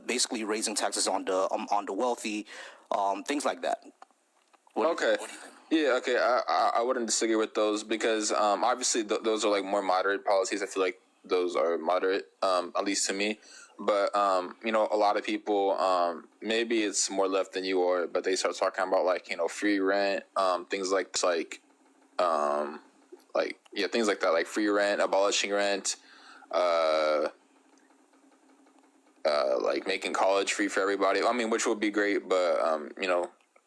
basically raising taxes on the wealthy, things like that. Okay. Yeah, okay. I wouldn't disagree with those because obviously those are like more moderate policies. I feel like those are moderate, at least to me. But a lot of people, maybe it's more left than you are, but they start talking about like free rent, things things like that, like free rent, abolishing rent, uh, like making college free for everybody. I mean, which would be great, but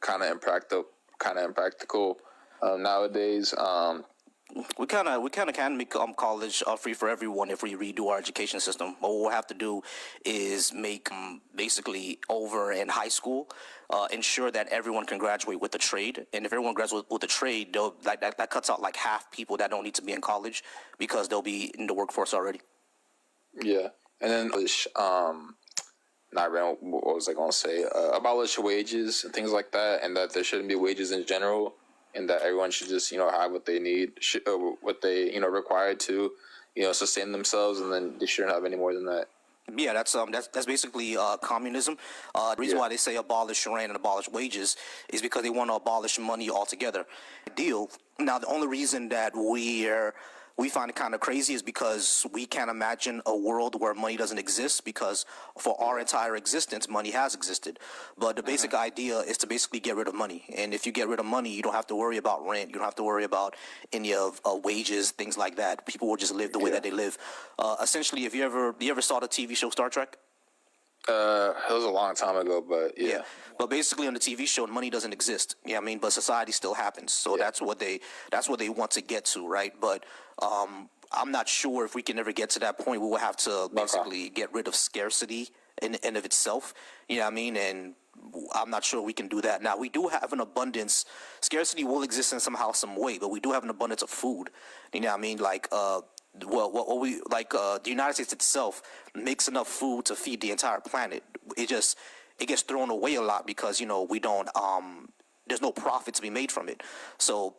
kind of impractical nowadays. We kind of can make college free for everyone if we redo our education system. What we'll have to do is make basically over in high school, ensure that everyone can graduate with a trade, and if everyone graduates with a trade, that cuts out like half people that don't need to be in college because they'll be in the workforce already. Yeah, and then not really, what was I going to say? Abolish wages and things like that, and that there shouldn't be wages in general, and that everyone should just have what they need, what they required to sustain themselves, and then they shouldn't have any more than that. Yeah, that's basically communism. The reason why they say abolish rent and abolish wages is because they want to abolish money altogether. Deal. Now, the only reason that we find it kind of crazy is because we can't imagine a world where money doesn't exist, because for our entire existence, money has existed. But the basic idea is to basically get rid of money. And if you get rid of money, you don't have to worry about rent. You don't have to worry about any of wages, things like that. People will just live the way that they live. Essentially, if you ever saw the TV show Star Trek? It was a long time ago, but yeah. But basically on the TV show, money doesn't exist. Yeah, I mean, but society still happens. So that's what they want to get to, right? But I'm not sure if we can ever get to that point. We will have to basically get rid of scarcity in and of itself. You know what I mean? And I'm not sure we can do that. Now, we do have an abundance. Scarcity will exist in somehow, some way, but we do have an abundance of food. You know what I mean? Like, the United States itself makes enough food to feed the entire planet. It gets thrown away a lot because we don't there's no profit to be made from it. So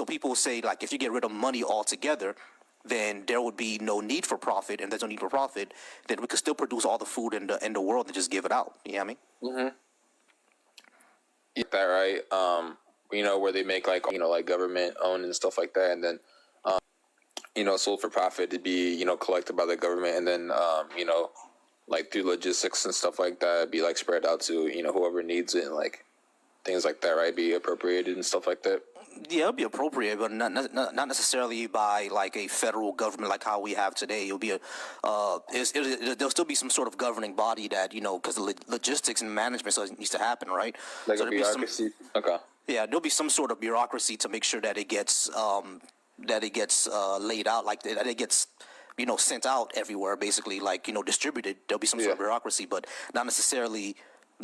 people say, like, if you get rid of money altogether, then there would be no need for profit, and there's no need for profit, then we could still produce all the food in the world and just give it out. You know what I mean? Mm-hmm. You get that right? Where they make like government owned and stuff like that, and then sold for profit to be, collected by the government, and then, like through logistics and stuff like that, be like spread out to, whoever needs it, and like things like that, right? Be appropriated and stuff like that. Yeah, it'll be appropriate, but not necessarily by like a federal government like how we have today. It'll be there'll still be some sort of governing body that, because the logistics and management needs to happen, right? Like a bureaucracy. Okay. Yeah, there'll be some sort of bureaucracy to make sure that it gets laid out, like that it gets sent out everywhere, basically, like distributed. There'll be some sort of bureaucracy, but not necessarily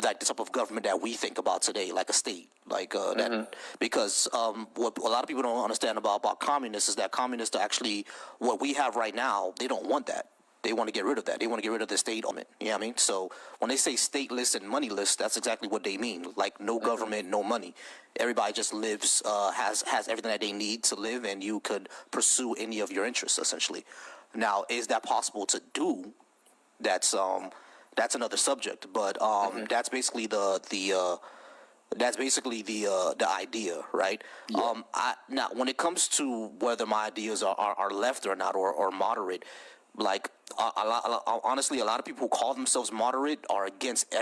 like the type of government that we think about today, like a state, like that. Because what a lot of people don't understand about communists is that communists are actually, what we have right now, they don't want that. They want to get rid of that. They want to get rid of the state element. You know what I mean? So when they say stateless and moneyless, that's exactly what they mean. Like no government, no money. Everybody just lives, has everything that they need to live, and you could pursue any of your interests, essentially. Now, is that possible to do? That's another subject. But that's basically the idea, right? Yeah. Now, when it comes to whether my ideas are left or not, or moderate, like honestly, a lot of people who call themselves moderate are against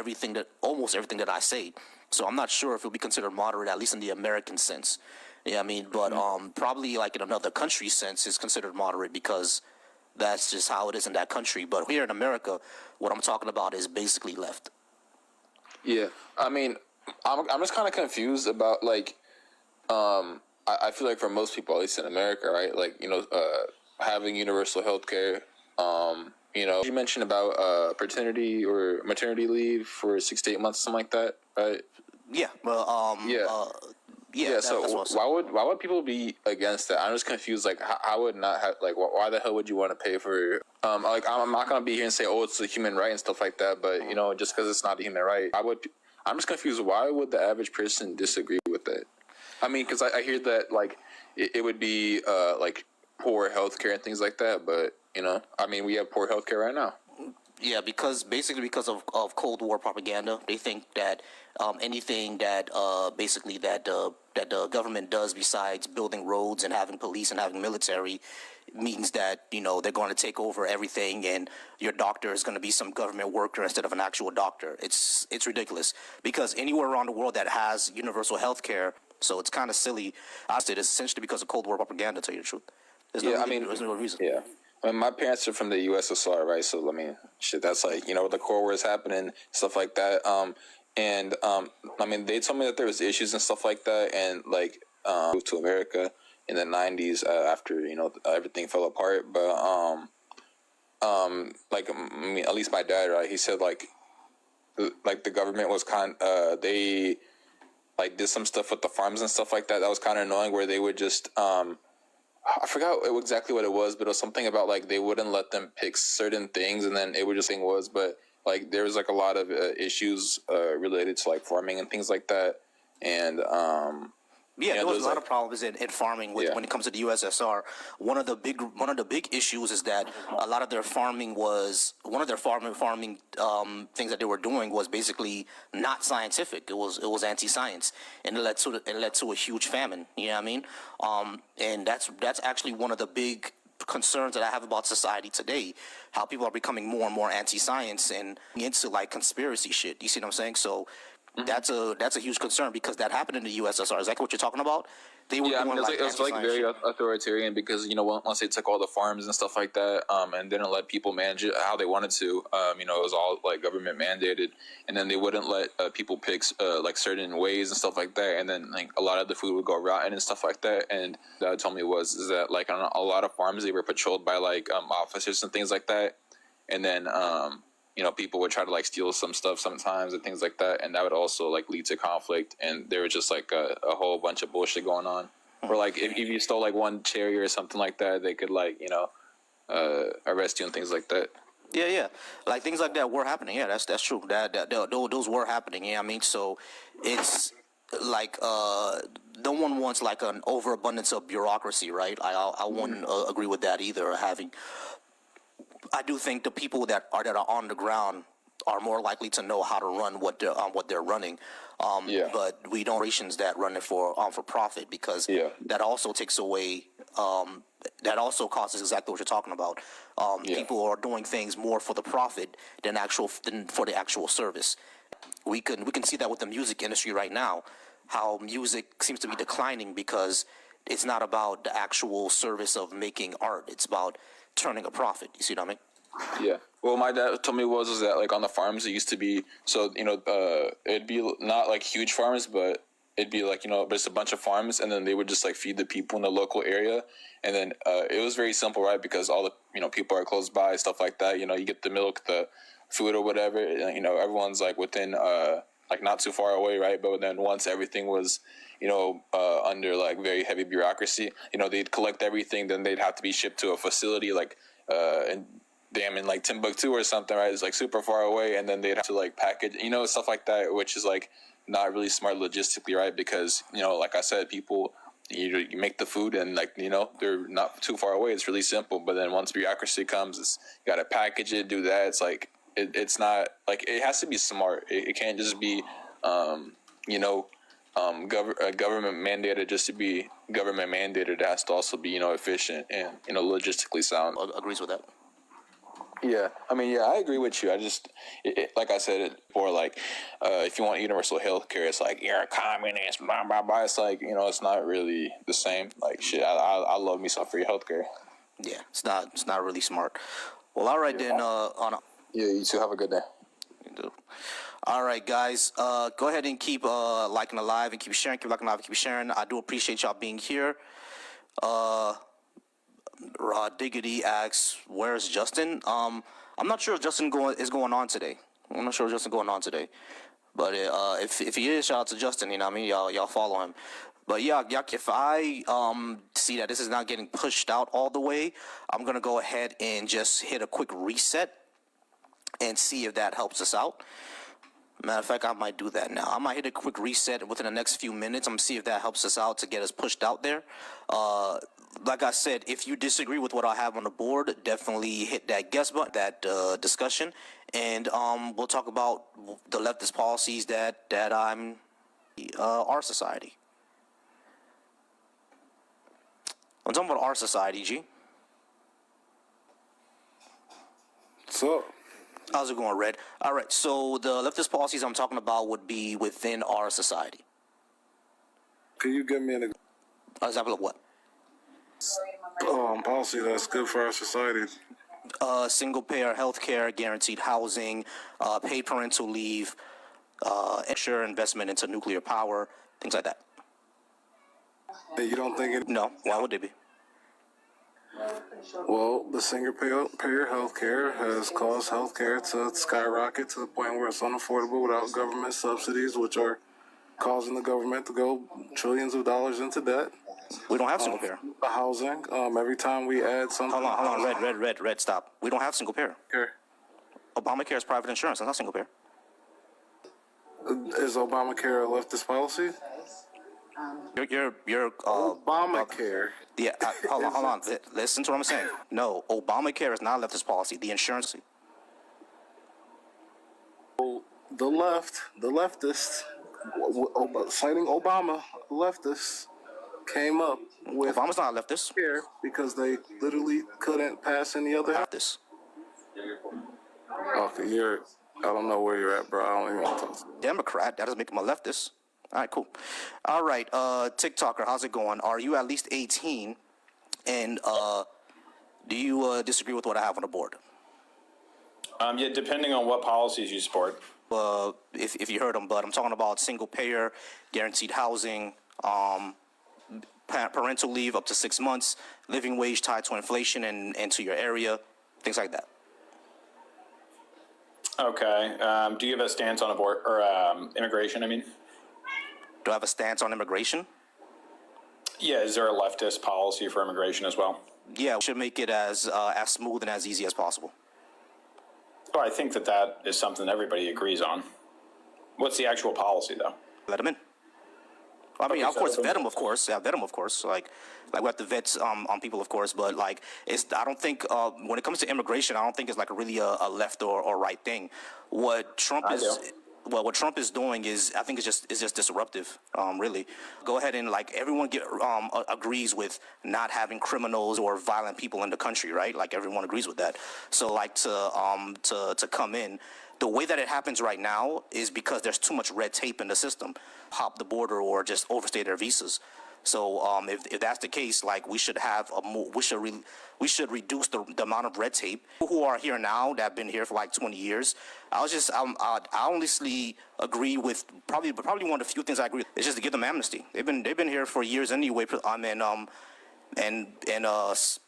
almost everything that I say. So I'm not sure if it'll be considered moderate, at least in the American sense. Yeah, I mean, but probably like in another country's sense is considered moderate, because that's just how it is in that country. But here in America, what I'm talking about is basically left. Yeah, I mean, I'm just kind of confused about like, I feel like for most people, at least in America, right, like having universal health care. You mentioned about paternity or maternity leave for 6 to 8 months, something like that, right? Yeah. Well, yeah. So why would people be against that? I'm just confused. Like, I would not have, like, why the hell would you want to pay for? Like, I'm not gonna be here and say, oh, it's a human right and stuff like that. But just because it's not a human right, I'm just confused. Why would the average person disagree with that? I mean, because I hear that like it would be like poor healthcare and things like that, but I mean, we have poor healthcare right now. Yeah, because basically because of Cold War propaganda, they think that anything that basically that the government does besides building roads and having police and having military means that they're going to take over everything, and your doctor is going to be some government worker instead of an actual doctor. It's ridiculous because anywhere around the world that has universal health care, so it's kind of silly. I said it's essentially because of Cold War propaganda. To tell you the truth, there's no reason. Yeah. I mean, my parents are from the USSR, right? So, I mean, shit, that's like, the Cold War is happening, stuff like that. I mean, they told me that there was issues and stuff like that, and like moved to America in the 90s after, everything fell apart. But, like, I mean, at least my dad, right? He said, like the government was they, like, did some stuff with the farms and stuff like that. That was kind of annoying, where they would just, I forgot exactly what it was, but it was something about like they wouldn't let them pick certain things, and then it would just thing was, but like there was like a lot of issues related to like farming and things like that, and yeah, there was a lot of problems in farming when it comes to the USSR. One of the big issues is that a lot of their farming was farming things that they were doing was basically not scientific. It was anti-science, and it led to a huge famine. You know what I mean? And that's actually one of the big concerns that I have about society today. How people are becoming more and more anti-science and into like conspiracy shit. You see what I'm saying? So. Mm-hmm. That's a huge concern because that happened in the USSR. Is that what you're talking about? They were doing it was like very authoritarian because once they took all the farms and stuff like that, and didn't let people manage it how they wanted to, it was all like government mandated, and then they wouldn't let people pick like certain ways and stuff like that, and then like a lot of the food would go rotten and stuff like that. And that told me is that like on a lot of farms they were patrolled by like officers and things like that, and then people would try to like steal some stuff sometimes and things like that, and that would also like lead to conflict. And there was just like a whole bunch of bullshit going on. Or like if you stole like one cherry or something like that, they could like arrest you and things like that. Yeah, like things like that were happening. Yeah, that's true. Those were happening. Yeah, I mean, so it's like no one wants like an overabundance of bureaucracy, right? I wouldn't agree with that either. I do think the people that are on the ground are more likely to know how to run what they're running. But we don't rations that run it for profit because that also takes away. That also causes exactly what you're talking about. People are doing things more for the profit than for the actual service. We can see that with the music industry right now, how music seems to be declining because it's not about the actual service of making art. It's about turning a profit. You see what I mean? Yeah. Well, my dad told me was that like on the farms it used to be it'd be not like huge farms, but it'd be like just a bunch of farms, and then they would just like feed the people in the local area, and then it was very simple, right? Because all the people are close by, stuff like that. You get the milk, the food, or whatever. Everyone's like within like not too far away, right? But then once everything was under like very heavy bureaucracy, they'd collect everything, then they'd have to be shipped to a facility like in like Timbuktu or something, right? It's like super far away, and then they'd have to like package, stuff like that, which is like not really smart logistically, right? Because like I said, people you make the food and like they're not too far away. It's really simple, but then once bureaucracy comes, you got to package it, do that. It's like it's not like it has to be smart. It can't just be government mandated just to be government mandated. It has to also be efficient and logistically sound. Agrees with that. Yeah, I mean, I agree with you. I just, like I said before, like, if you want universal health care, it's like, you're a communist, blah, blah, blah. It's like, it's not really the same. Like, shit, I love me some free health care. Yeah, it's not really smart. Well, all right, then. Yeah, you too. Have a good day. You do. All right, guys. Go ahead and keep liking the live and keep sharing. Keep liking the live and keep sharing. I do appreciate y'all being here. Raw Diggity asks, "Where's Justin?" I'm not sure if Justin is going on today. I'm not sure if Justin going on today, but if he is, shout out to Justin. You know what I mean? Y'all follow him. But yeah, if I see that this is not getting pushed out all the way, I'm gonna go ahead and just hit a quick reset and see if that helps us out. Matter of fact, I might do that now. I might hit a quick reset within the next few minutes. I'm gonna see if that helps us out to get us pushed out there. Like I said, if you disagree with what I have on the board, definitely hit that guest button, that discussion, and we'll talk about the leftist policies that I'm our society. I'm talking about our society, G. So, how's it going, Red? All right, so the leftist policies I'm talking about would be within our society. can you give me an Example of what? policy that's good for our society? Single-payer health care, guaranteed housing, paid parental leave, ensure investment into nuclear power, things like that. And you don't think it? No, why would they be? Well, the single-payer health care has caused health care to skyrocket to the point where it's unaffordable without government subsidies, which are causing the government to go trillions of dollars into debt. We don't have single-payer. The housing, every time we add something. Hold on, Red, stop. We don't have single-payer. Here. Obamacare is private insurance. That's not single-payer. Is Obamacare a leftist policy? You're Obamacare. yeah, hold on. Listen to what I'm saying. No, Obamacare is not a leftist policy. The insurance. The leftists, citing Obama, leftists came up with Obama's not a leftist. care because they literally couldn't pass any other. Leftist. Okay, I don't know where you're at, bro. I don't even want to talk to you. Democrat. That doesn't make him a leftist. All right, cool. All right, TikToker, how's it going? Are you at least 18? And do you disagree with what I have on the board? Yeah, depending on what policies you support. If you heard them, but I'm talking about single payer, guaranteed housing, parental leave up to 6 months, living wage tied to inflation and to your area, things like that. Okay. Do you have a stance on immigration? I mean, Do I have a stance on immigration? yeah. Is there a leftist policy for immigration as well? Yeah, we should make it as smooth and as easy as possible. Well, I think that is something everybody agrees on. What's the actual policy, though? Let them in. I mean, Okay, of course, so- vet them, of course. Yeah, vet them, of course. Like we have to vet on people, of course. But like, I don't think when it comes to immigration, I don't think it's like really a left or right thing. What Trump what Trump is doing is, I think it's just disruptive. Really, go ahead and like everyone agrees with not having criminals or violent people in the country, right? Like everyone agrees with that. So like to come in. The way that it happens right now is because there's too much red tape in the system. Hop the border or just overstay their visas. So if that's the case, like we should have we should reduce the amount of red tape. People who are here now that have been here for like 20 years, I honestly agree with probably one of the few things I agree with is just to give them amnesty. They've been here for years anyway.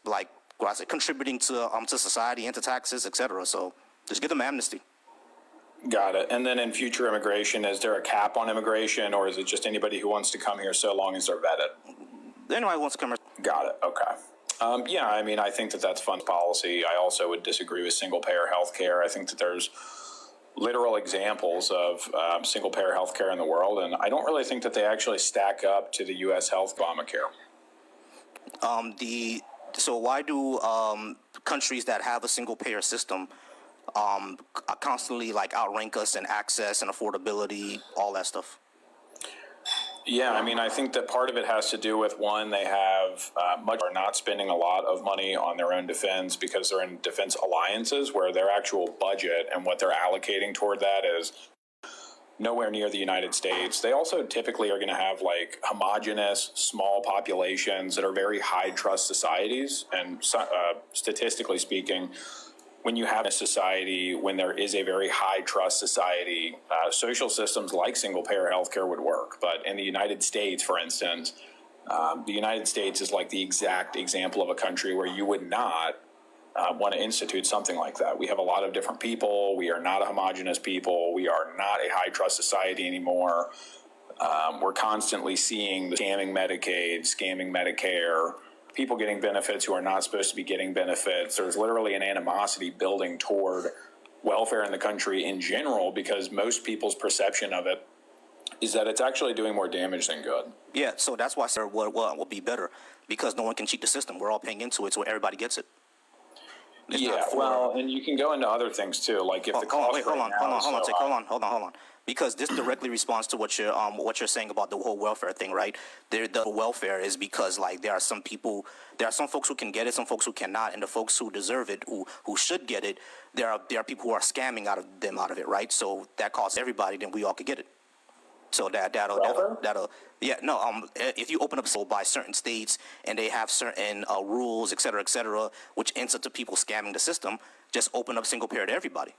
Like what I say, contributing to society and to taxes, etc. So just give them amnesty. Got it. And then in future immigration, is there a cap on immigration, or is it just anybody who wants to come here so long as they're vetted? Anybody wants to come here. Got it. Okay. Yeah, I mean, I think that's fun policy. I also would disagree with single-payer health care. I think that there's literal examples of single-payer health care in the world, and I don't really think that they actually stack up to the U.S. health Obamacare. So why do countries that have a single-payer system constantly like outrank us in access and affordability, all that stuff? Yeah, I mean, I think that part of it has to do with, one, they have are not spending a lot of money on their own defense because they're in defense alliances where their actual budget and what they're allocating toward that is nowhere near the United States. They also typically are going to have like homogenous small populations that are very high trust societies. And statistically speaking, when you have a society, when there is a very high trust society, social systems like single payer healthcare would work. But in the United States, for instance, the United States is like the exact example of a country where you would not want to institute something like that. We have a lot of different people. We are not a homogenous people. We are not a high trust society anymore. We're constantly seeing the scamming Medicaid, scamming Medicare, people getting benefits who are not supposed to be getting benefits. There's literally an animosity building toward welfare in the country in general, because most people's perception of it is that it's actually doing more damage than good. Yeah, so that's why, sir, what will be better, because no one can cheat the system. We're all paying into it, so everybody gets it. It's Yeah, well, and you can go into other things too, like if the cost hold on. Because this directly responds to what you're saying about the whole welfare thing, right? The welfare is because like there are some folks who can get it, some folks who cannot, and the folks who deserve it, who should get it, there are people who are scamming out of it, right? So that costs everybody, then we all could get it. So that'll if you open up by certain states and they have certain rules, et cetera, which ends up to people scamming the system, just open up single payer to everybody.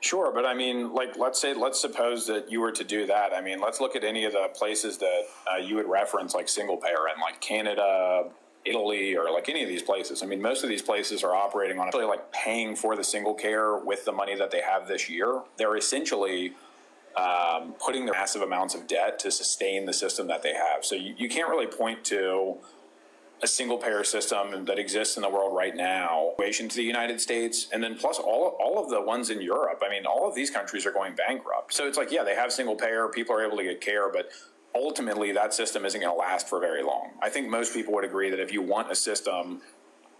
Sure, but I mean, like, let's suppose that you were to do that. I mean, let's look at any of the places that you would reference, like single payer, in like Canada, Italy, or like any of these places. I mean, most of these places are operating on actually like paying for the single care with the money that they have this year. They're essentially putting their massive amounts of debt to sustain the system that they have. So you can't really point to a single payer system that exists in the world right now, to the United States, and then plus all of the ones in Europe. I mean, all of these countries are going bankrupt. So it's like, yeah, they have single payer, people are able to get care, but ultimately that system isn't going to last for very long. I think most people would agree that if you want a system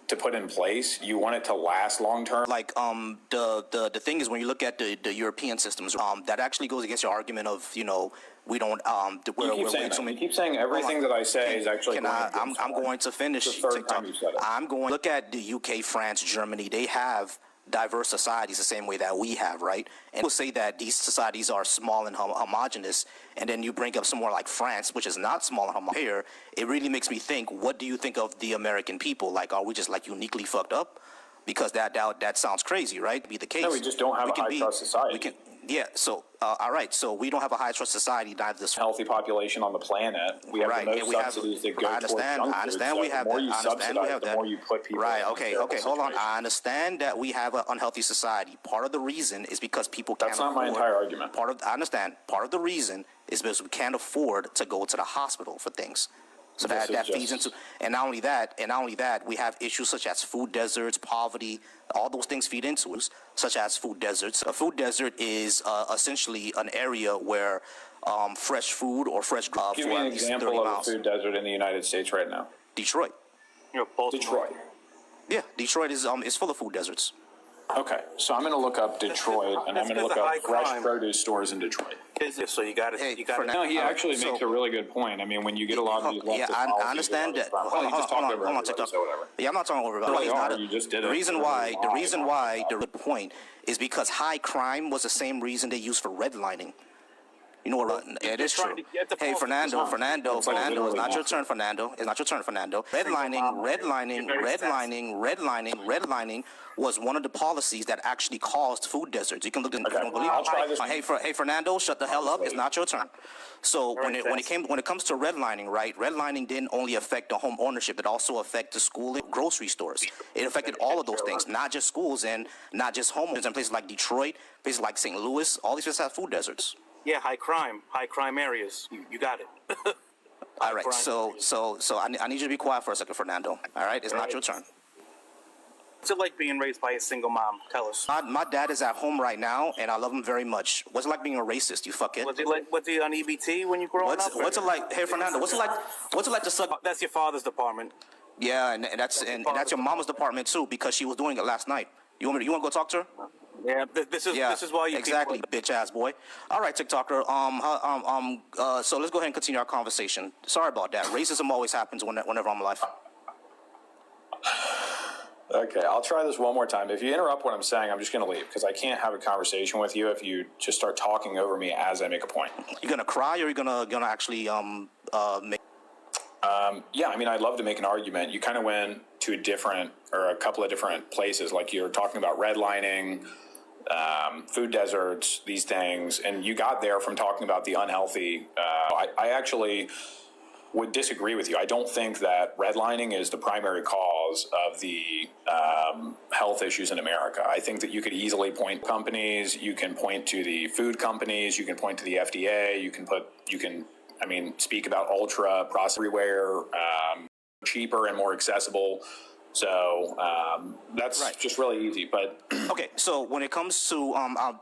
to put in place, you want it to last long term. Like the thing is, when you look at the European systems, that actually goes against your argument of, you know, we don't you keep saying everything that I say is actually I'm going to finish. The third time you said it. I'm going to look at the UK, France, Germany. They have diverse societies the same way that we have, right? And people say that these societies are small and homogenous, and then you bring up somewhere like France, which is not small and homogenous. It really makes me think, what do you think of the American people? Like, are we just like uniquely fucked up? Because that sounds crazy, right? Be the case. No, we just don't have a high trust society. So all right. So we don't have a high trust society. Neither this healthy population on the planet. We have the most subsidies that go towards junk food. I understand we have that. I understand we have that. The more you put people okay, hold on. I understand that we have an unhealthy society. Part of the reason is because people can't afford. That's not my entire argument. I understand. Part of the reason is because we can't afford to go to the hospital for things. So that feeds into, and not only that, we have issues such as food deserts, poverty. All those things feed into us, such as food deserts. A food desert is essentially an area where fresh food or fresh Give me an example of a food desert in the United States right now. Detroit. Detroit. Yeah, Detroit is full of food deserts. Okay, so I'm going to look up Detroit, and I'm going to look up fresh produce stores in Detroit. So you got to. No, he actually makes a really good point. I mean, when you get a lot of these leftist I understand that. Hold on, TikTok. Yeah, I'm not talking over everybody. You just did it. The reason why the point is because high crime was the same reason they used for redlining. You know what? It is true. Hey, Fernando, it's not your turn, Fernando. It's not your turn, Fernando. Redlining was one of the policies that actually caused food deserts. You can look at it. You don't believe it. Hey, Fernando, shut the hell up. It's not your turn. So when it comes to redlining, right? Redlining didn't only affect the home ownership; it also affected the school and grocery stores. It affected all of those things, not just schools and not just homes. In places like Detroit, places like St. Louis, all these places have food deserts. Yeah, high crime areas. You got it. All right, so I need you to be quiet for a second, Fernando. All right, it's not your turn. What's it like being raised by a single mom? Tell us. My dad is at home right now, and I love him very much. What's it like being a racist? You fuck it. Was he on EBT when you growing up? What's it like? Hey, Fernando, what's it like to suck? That's your father's department. Yeah, and that's your mama's department too, because she was doing it last night. You want to go talk to her? Yeah, this is why you exactly, bitch ass boy. All right, TikToker. So let's go ahead and continue our conversation. Sorry about that. Racism always happens whenever I'm alive. Okay, I'll try this one more time. If you interrupt what I'm saying, I'm just going to leave because I can't have a conversation with you if you just start talking over me as I make a point. You gonna cry, or you gonna actually make? Yeah, I mean, I'd love to make an argument. You kind of went to a couple of different places, like you're talking about redlining, food deserts, these things, and you got there from talking about the unhealthy. I actually would disagree with you. I don't think that redlining is the primary cause of the health issues in America. I think that you could easily point companies, you can point to the food companies, you can point to the FDA, you can speak about ultra processed everywhere, cheaper and more accessible So that's just really easy. But okay, so when it comes to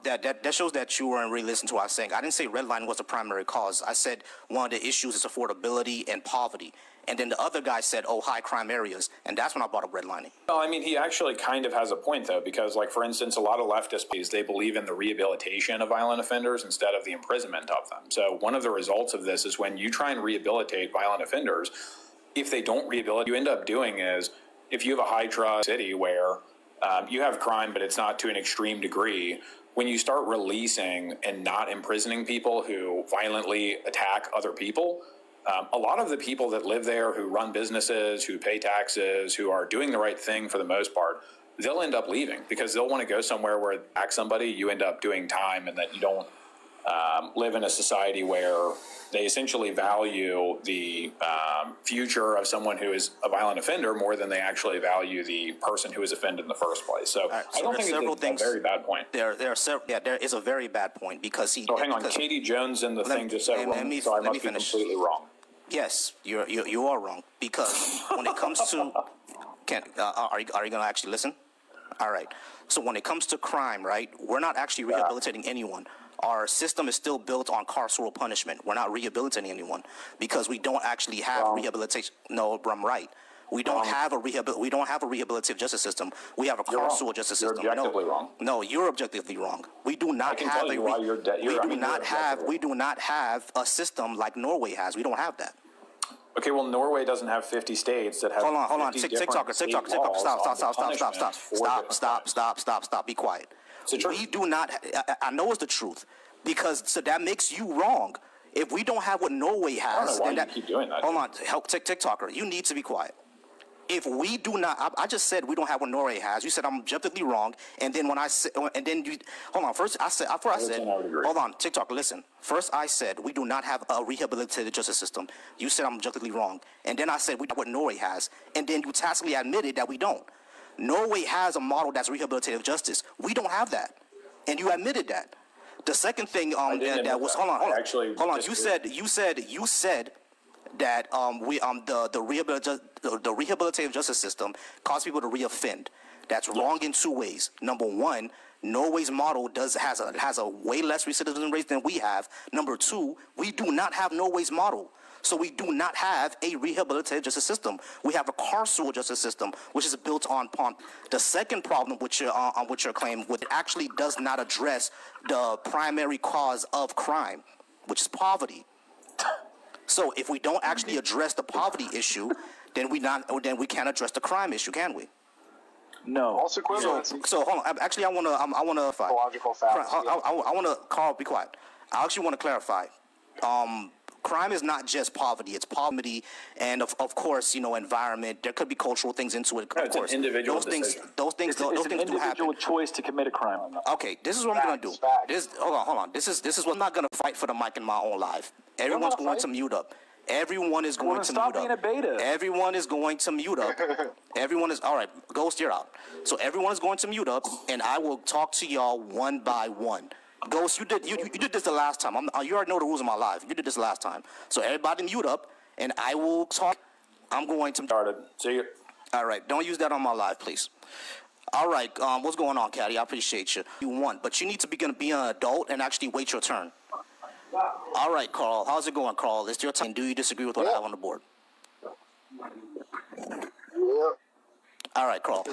that shows that you weren't really listening to what I was saying. I didn't say redlining was the primary cause. I said one of the issues is affordability and poverty. And then the other guy said, oh, high crime areas. And that's when I brought up redlining. Well, I mean, he actually kind of has a point, though, because, like, for instance, a lot of leftists, they believe in the rehabilitation of violent offenders instead of the imprisonment of them. So one of the results of this is when you try and rehabilitate violent offenders, if they don't rehabilitate, you end up doing is, if you have a high trust city where you have crime, but it's not to an extreme degree, when you start releasing and not imprisoning people who violently attack other people, a lot of the people that live there, who run businesses, who pay taxes, who are doing the right thing for the most part, they'll end up leaving because they'll want to go somewhere where attack somebody, you end up doing time, and that you don't live in a society where they essentially value the future of someone who is a violent offender more than they actually value the person who is offended in the first place. So, right, so I don't think it's a very bad point. There are several. Yeah, there is a very bad point because he. So hang on, Katie Jones in the thing just said wrong, so I must be completely wrong. Yes, you are wrong because when it comes to, are you going to actually listen? All right. So when it comes to crime, right, we're not actually rehabilitating anyone. Our system is still built on carceral punishment. We're not rehabilitating anyone because we don't actually have rehabilitation. No, I'm right. We don't have a rehabilitative justice system. We have a carceral justice system. You're objectively wrong. No, you're objectively wrong. We do not have we do not have a system like Norway has. We don't have that. Okay, well, Norway doesn't have 50 states that have. Hold on. TikToker. Stop. Be quiet. We do not. I know it's the truth because so that makes you wrong. If we don't have what Norway has, I don't know why you keep doing that. Hold on, help TikToker. You need to be quiet. If we do not, I just said we don't have what Norway has. You said I'm objectively wrong, and then when I said, and then you, hold on. First, I said, hold on, TikTok. Listen. First, I said we do not have a rehabilitative justice system. You said I'm objectively wrong, and then I said we don't have what Norway has, and then you tacitly admitted that we don't. Norway has a model that's rehabilitative justice. We don't have that, and you admitted that. The second thing that was hold on. You said that the rehabilitative justice system causes people to reoffend. That's wrong in two ways. Number one, Norway's model has a way less recidivism rate than we have. Number two, we do not have Norway's model. So we do not have a rehabilitative justice system. We have a carceral justice system, which is built on the second problem, which your claim, which actually does not address the primary cause of crime, which is poverty. So if we don't actually address the poverty issue, then we can't address the crime issue, can we? No. Also equivalency. So hold on. Actually, I want to. Logical facts. I want to. Carl, be quiet. I actually want to clarify. Crime is not just poverty; it's poverty, and of course, environment. There could be cultural things into it. Of course, individual those things do happen. Individual choice to commit a crime. Okay, this is what I'm going to do. Hold on. This is what I'm not going to fight for the mic in my own life. Everyone's going to mute up. Everyone is going to mute up. Being a beta. Everyone is going to mute up. Everyone is all right. Ghost, you're out. So everyone is going to mute up, and I will talk to y'all one by one. Ghost, you did this the last time. You already know the rules of my life. You did this last time. So everybody mute up, and I will talk. I'm going to started. See you. All right. Don't use that on my live, please. All right. What's going on, Caddy? I appreciate you. You won, but you need to be an adult and actually wait your turn. All right, Carl. How's it going, Carl? It's your turn. Do you disagree with what I have on the board? All right, Carl.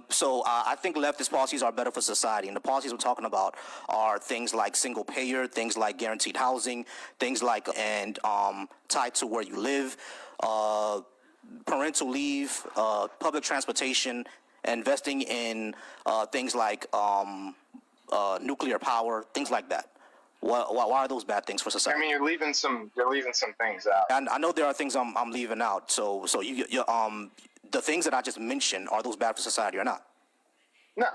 So I think leftist policies are better for society, and the policies we're talking about are things like single payer, things like guaranteed housing, things like tied to where you live, parental leave, public transportation, investing in things like nuclear power, things like that. Why are those bad things for society? I mean, you're leaving some things out. And I know there are things I'm leaving out. So the things that I just mentioned, are those bad for society or not? No.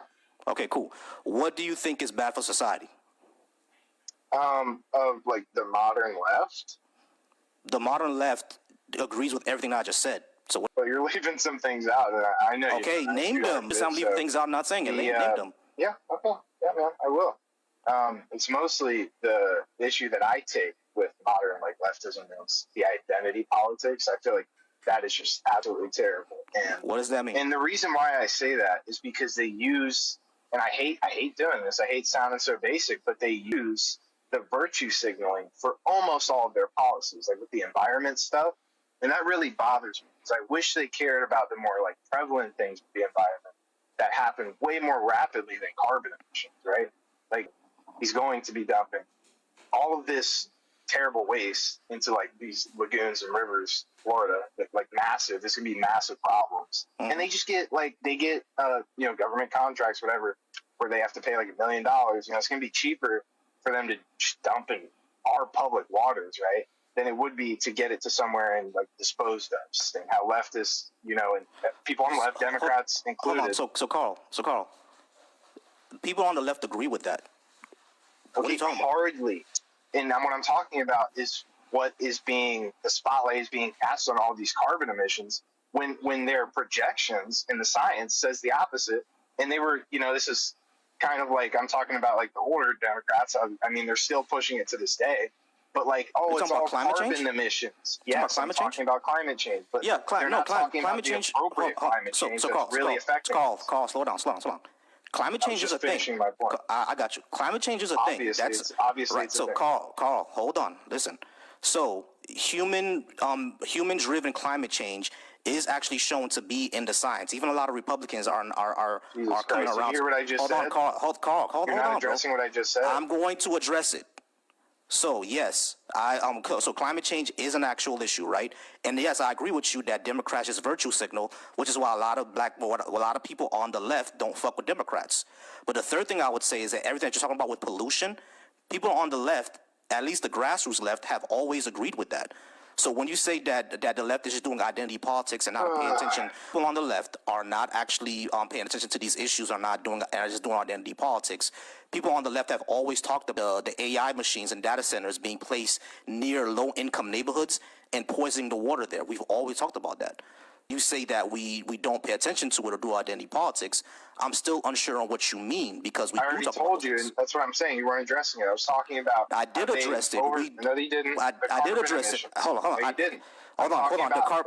Okay, cool. What do you think is bad for society? Of like the modern left. The modern left agrees with everything I just said. So Well, you're leaving some things out. I know. Okay, name them. I'm leaving things out. I'm not saying it. Name them. Yeah. Okay. Yeah, man. I will. It's mostly the issue that I take with modern leftism is the identity politics. I feel like that is just absolutely terrible. And What does that mean? And the reason why I say that is because they use, and I hate doing this. I hate sounding so basic, but they use the virtue signaling for almost all of their policies, like with the environment stuff. And that really bothers me because I wish they cared about the more like prevalent things with the environment that happen way more rapidly than carbon emissions, right? Like he's going to be dumping all of this terrible waste into like these lagoons and rivers, Florida, like massive. This can be massive problems, and they just get government contracts, whatever, where they have to pay like $1 million. It's gonna be cheaper for them to just dump in our public waters, right? Than it would be to get it to somewhere and like disposed of. Just how leftists, and people on the left, Democrats included. Hold on. So Carl, people on the left agree with that. What are you talking about? Hardly. And what I'm talking about is the spotlight is being cast on all these carbon emissions when their projections in the science says the opposite. And they were, this is kind of like, I'm talking about like the older Democrats. I mean, they're still pushing it to this day, but like, it's all carbon emissions. Yes, I'm talking about climate change, but they're not talking about the appropriate climate change that's really affecting us. Carl, slow down. Climate change is a thing. My point. I got you. Climate change is a thing. That's obviously right. So Carl, hold on. Listen. So human-driven climate change is actually shown to be in the science. Even a lot of Republicans are coming around. You hear what I just said? Carl, hold You're on, not addressing bro. what I just said. I'm going to address it. So yes, so climate change is an actual issue, right? And yes, I agree with you that Democrats is virtue signal, which is why a lot of people on the left don't fuck with Democrats. But the third thing I would say is that everything that you're talking about with pollution, people on the left, at least the grassroots left, have always agreed with that. So when you say that the left is just doing identity politics and not paying attention, people on the left are not actually paying attention to these issues, are just doing identity politics. People on the left have always talked about the AI machines and data centers being placed near low-income neighborhoods and poisoning the water there. We've always talked about that. You say that we don't pay attention to it or do identity politics. I'm still unsure on what you mean because we. I already told you, and that's what I'm saying. You weren't addressing it. I was talking about. I did address it. No, you didn't. I did address it. Hold on. No, you didn't. Hold on. Carl,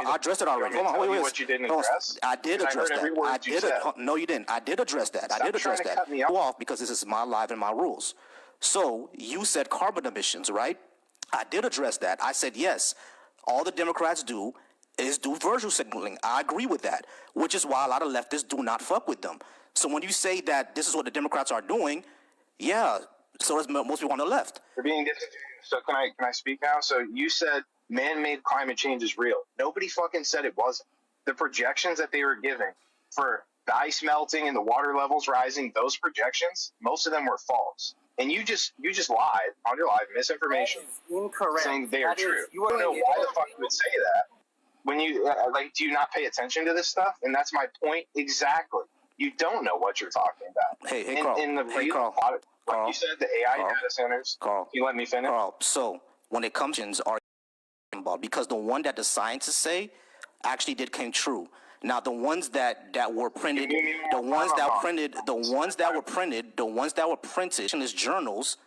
I addressed it already. Hold on. Wait. What you didn't address? I did address that. No, you didn't. I did address that. I did address that. Go off because this is my live and my rules. So you said carbon emissions, right? I did address that. I said yes. All the Democrats do is do virtue signaling. I agree with that, which is why a lot of leftists do not fuck with them. So when you say that this is what the Democrats are doing, yeah, so does most people on the left. You're being disingenuous. So can I speak now? So you said man-made climate change is real. Nobody fucking said it wasn't. The projections that they were giving for the ice melting and the water levels rising, those projections, most of them were false. And you just lied on your live, misinformation. Incorrect. Saying they are true. You don't know why the fuck you would say that. When you do you not pay attention to this stuff? And that's my point exactly. You don't know what you're talking about. Hey, Carl. Carl, you said the AI data centers. Carl, you let me finish. Carl, so when it comes to are about because the one that the scientists say actually came true. Now the ones that were printed, the ones that were printed in his journals.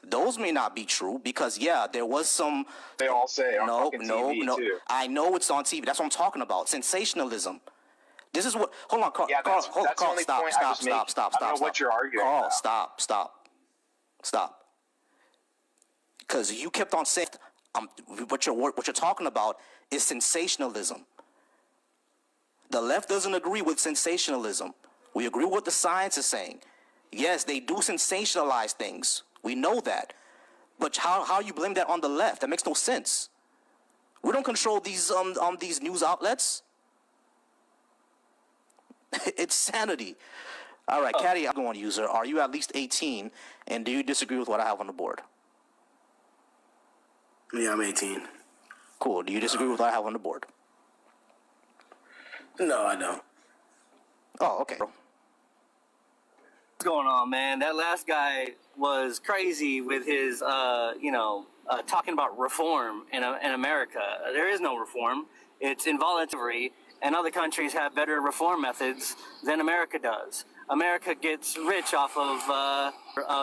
Those may not be true because there was some. They all say on no. TV I know it's on TV. That's what I'm talking about. Sensationalism. This is what. Hold on, Carl. Carl, stop. I don't know what you're arguing Carl, about. stop. Because you kept on saying what you're talking about is sensationalism. The left doesn't agree with sensationalism. We agree with what the science is saying. Yes, they do sensationalize things. We know that. But how you blame that on the left? That makes no sense. We don't control these news outlets. It's sanity. All right, Caddy, I'm going user. Are you at least 18? And do you disagree with what I have on the board? Yeah, I'm 18. Cool. Do you disagree with what I have on the board? No, I don't. Oh, okay. What's going on, man? That last guy was crazy with his, talking about reform in America. There is no reform. It's involuntary. and other countries have better reform methods than America does. America gets rich off of,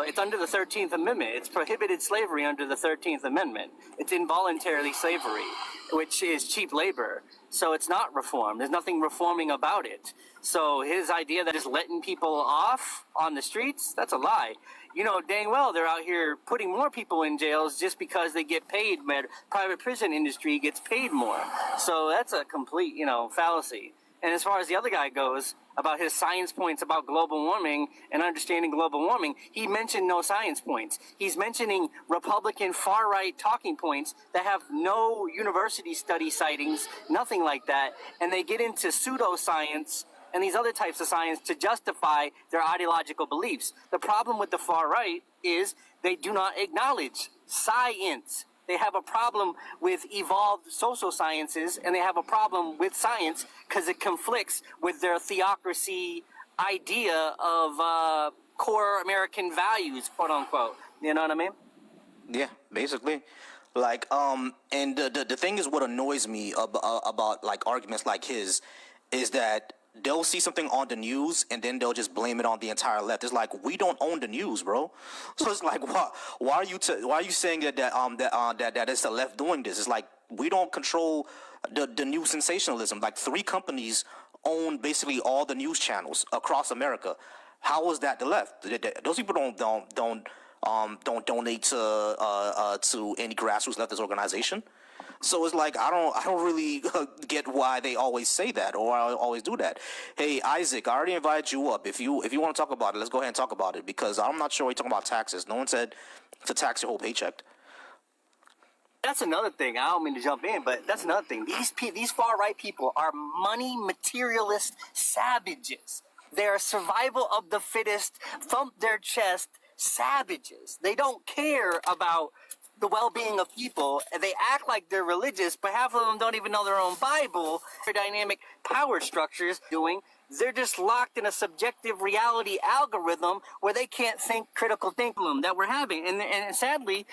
it's under the 13th Amendment. It's prohibited slavery under the 13th Amendment. It's involuntary slavery, which is cheap labor. So it's not reform. There's nothing reforming about it. So his idea that just letting people off on the streets, that's a lie. You know dang well they're out here putting more people in jails just because they get paid. Private prison industry gets paid more. So that's a complete, fallacy. And as far as the other guy goes, about his science points about global warming and understanding global warming, he mentioned no science points. He's mentioning Republican far-right talking points that have no university study sightings, nothing like that. And they get into pseudoscience and these other types of science to justify their ideological beliefs. The problem with the far right is they do not acknowledge science. They have a problem with evolved social sciences, and they have a problem with science because it conflicts with their theocracy idea of core American values, quote unquote. You know what I mean? Yeah, basically. Like, and the thing is, what annoys me about like arguments like his is that they'll see something on the news and then they'll just blame it on the entire left. It's like, we don't own the news, bro. So it's like, why are you saying that it's the left doing this? It's like, we don't control the news sensationalism. Like, 3 companies own basically all the news channels across America. How is that the left? Those people don't donate to any grassroots leftist organization. So it's like, I don't really get why they always say that or always do that. Hey, Isaac, I already invited you up. If you want to talk about it, let's go ahead and talk about it, because I'm not sure you're talking about taxes. No one said to tax your whole paycheck. That's another thing. I don't mean to jump in, but that's another thing. These far-right people are money materialist savages. They're survival of the fittest, thump their chest savages. They don't care about the well-being of people. They act like they're religious, but half of them don't even know their own Bible. Their dynamic power structures doing. They're just locked in a subjective reality algorithm where they can't think critical thinking that we're having. And sadly,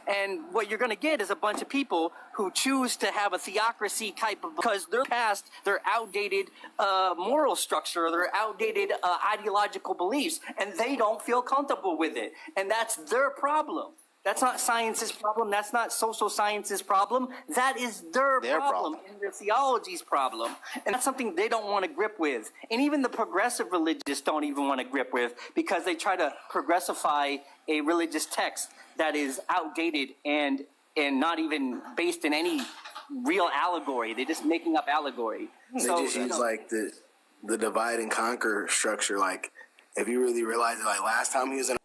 and what you're going to get is a bunch of people who choose to have a theocracy type of, because they're past their outdated moral structure, or their outdated ideological beliefs, and they don't feel comfortable with it. And that's their problem. That's not science's problem. That's not social science's problem. That is their problem and their theology's problem. And that's something they don't want to grip with. And even the progressive religious don't even want to grip with, because they try to progressify a religious text that is outdated and not even based in any real allegory. They're just making up allegory. They just use like the divide and conquer structure. Like, if you really realize it, like last time he was in,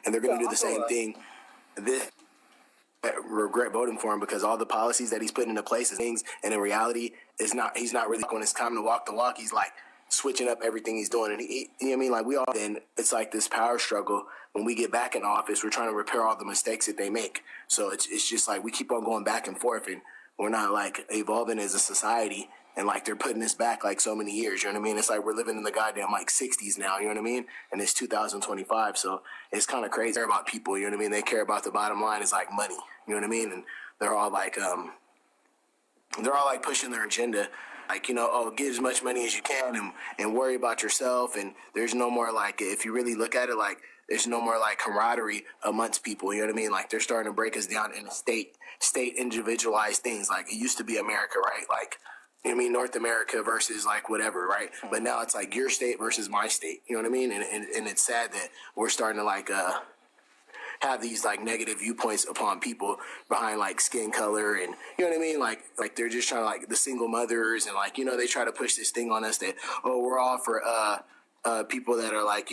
and they're going to do the same thing. This regret voting for him, because all the policies that he's putting into place is things, and in reality, he's not really, when it's time to walk the walk, he's like switching up everything he's doing. And you know what I mean? Like, we all, then it's like this power struggle. When we get back in office, we're trying to repair all the mistakes that they make. So it's just like we keep on going back and forth, and we're not like evolving as a society. And like, they're putting us back like so many years, you know what I mean? It's like we're living in the goddamn like 60s now, you know what I mean? And it's 2025, so it's kind of crazy. They care about people, you know what I mean? They care about the bottom line is like money, you know what I mean? And they're all like pushing their agenda, like, get as much money as you can and worry about yourself. And there's no more, like, if you really look at it, like, there's no more like camaraderie amongst people, you know what I mean? Like, they're starting to break us down in state individualized things. Like, it used to be America, right? Like, you know what I mean? North America versus like whatever, right? But now it's like your state versus my state, you know what I mean? And it's sad that we're starting to like have these like negative viewpoints upon people behind like skin color, and you know what I mean? Like they're just trying to, like, the single mothers, and like, they try to push this thing on us that, we're all for people that are like,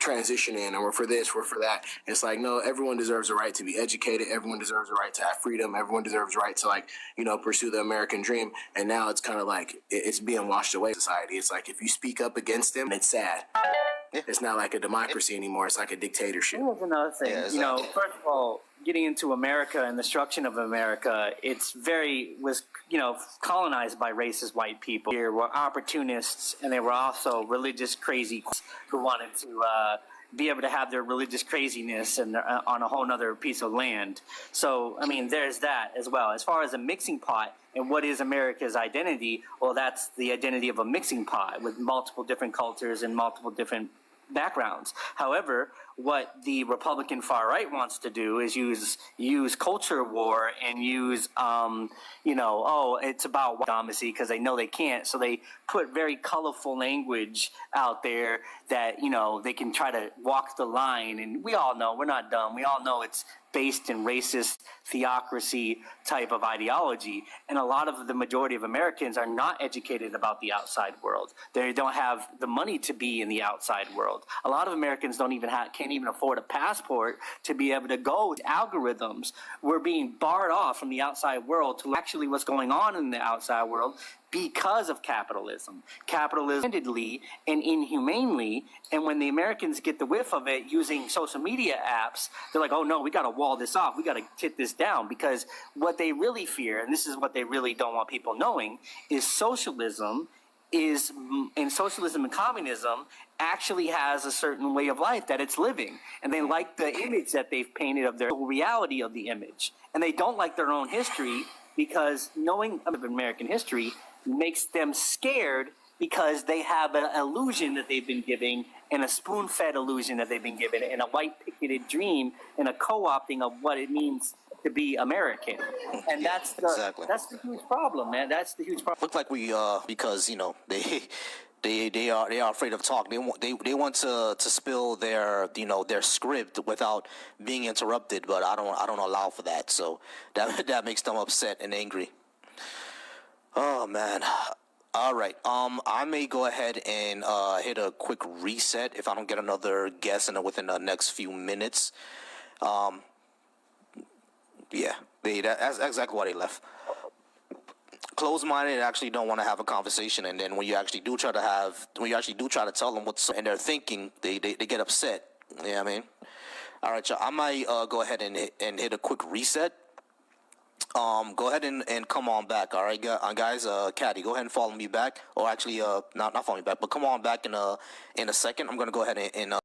transitioning, and we're for this, we're for that. It's like, no, everyone deserves a right to be educated. Everyone deserves a right to have freedom. Everyone deserves a right to, like, pursue the American dream. And now it's kind of like it's being washed away in society. It's like, if you speak up against them, it's sad. It's not like a democracy anymore. It's like a dictatorship. Here's another thing. Yeah, exactly. First of all, getting into America and the destruction of America, was colonized by racist white people. Here were opportunists, and they were also religious crazy who wanted to be able to have their religious craziness and on a whole nother piece of land. So, I mean, there's that as well. As far as a mixing pot and what is America's identity, well, that's the identity of a mixing pot with multiple different cultures and multiple different backgrounds. However, what the Republican far right wants to do is use culture war and use it's about white supremacy, because they know they can't, so they put very colorful language out there that they can try to walk the line. And we all know, we're not dumb, we all know it's based in racist theocracy type of ideology. And a lot of the majority of Americans are not educated about the outside world. They don't have the money to be in the outside world. A lot of Americans can't even afford a passport to be able to go with algorithms. We're being barred off from the outside world to actually what's going on in the outside world because of capitalism. Capitalism endedly and inhumanely, and when the Americans get the whiff of it using social media apps, they're like, oh no, we got to wall this off, we got to tip this down, because what they really fear, and this is what they really don't want people knowing, is socialism and communism actually has a certain way of life that it's living, and they like the image that they've painted of their reality of the image, and they don't like their own history, because knowing of American history makes them scared, because they have an illusion that they've been giving, and a spoon-fed illusion that they've been given, and a white-picketed dream, and a co-opting of what it means to be American. And that's the huge problem, man. That's the huge problem. Look like we because they are afraid of talk. They want to spill their their script without being interrupted, but I don't allow for that. So that makes them upset and angry. Oh man. All right. I may go ahead and hit a quick reset if I don't get another guest within the next few minutes. Yeah, that's exactly why they left. Closed-minded actually don't want to have a conversation, and then when you actually do try to tell them what's in their thinking, they get upset. You know what I mean? All right, y'all. I might go ahead and hit a quick reset. Go ahead and come on back. All right, guys. Caddy, go ahead and follow me back, or actually, not follow me back, but come on back in a second. I'm gonna go ahead and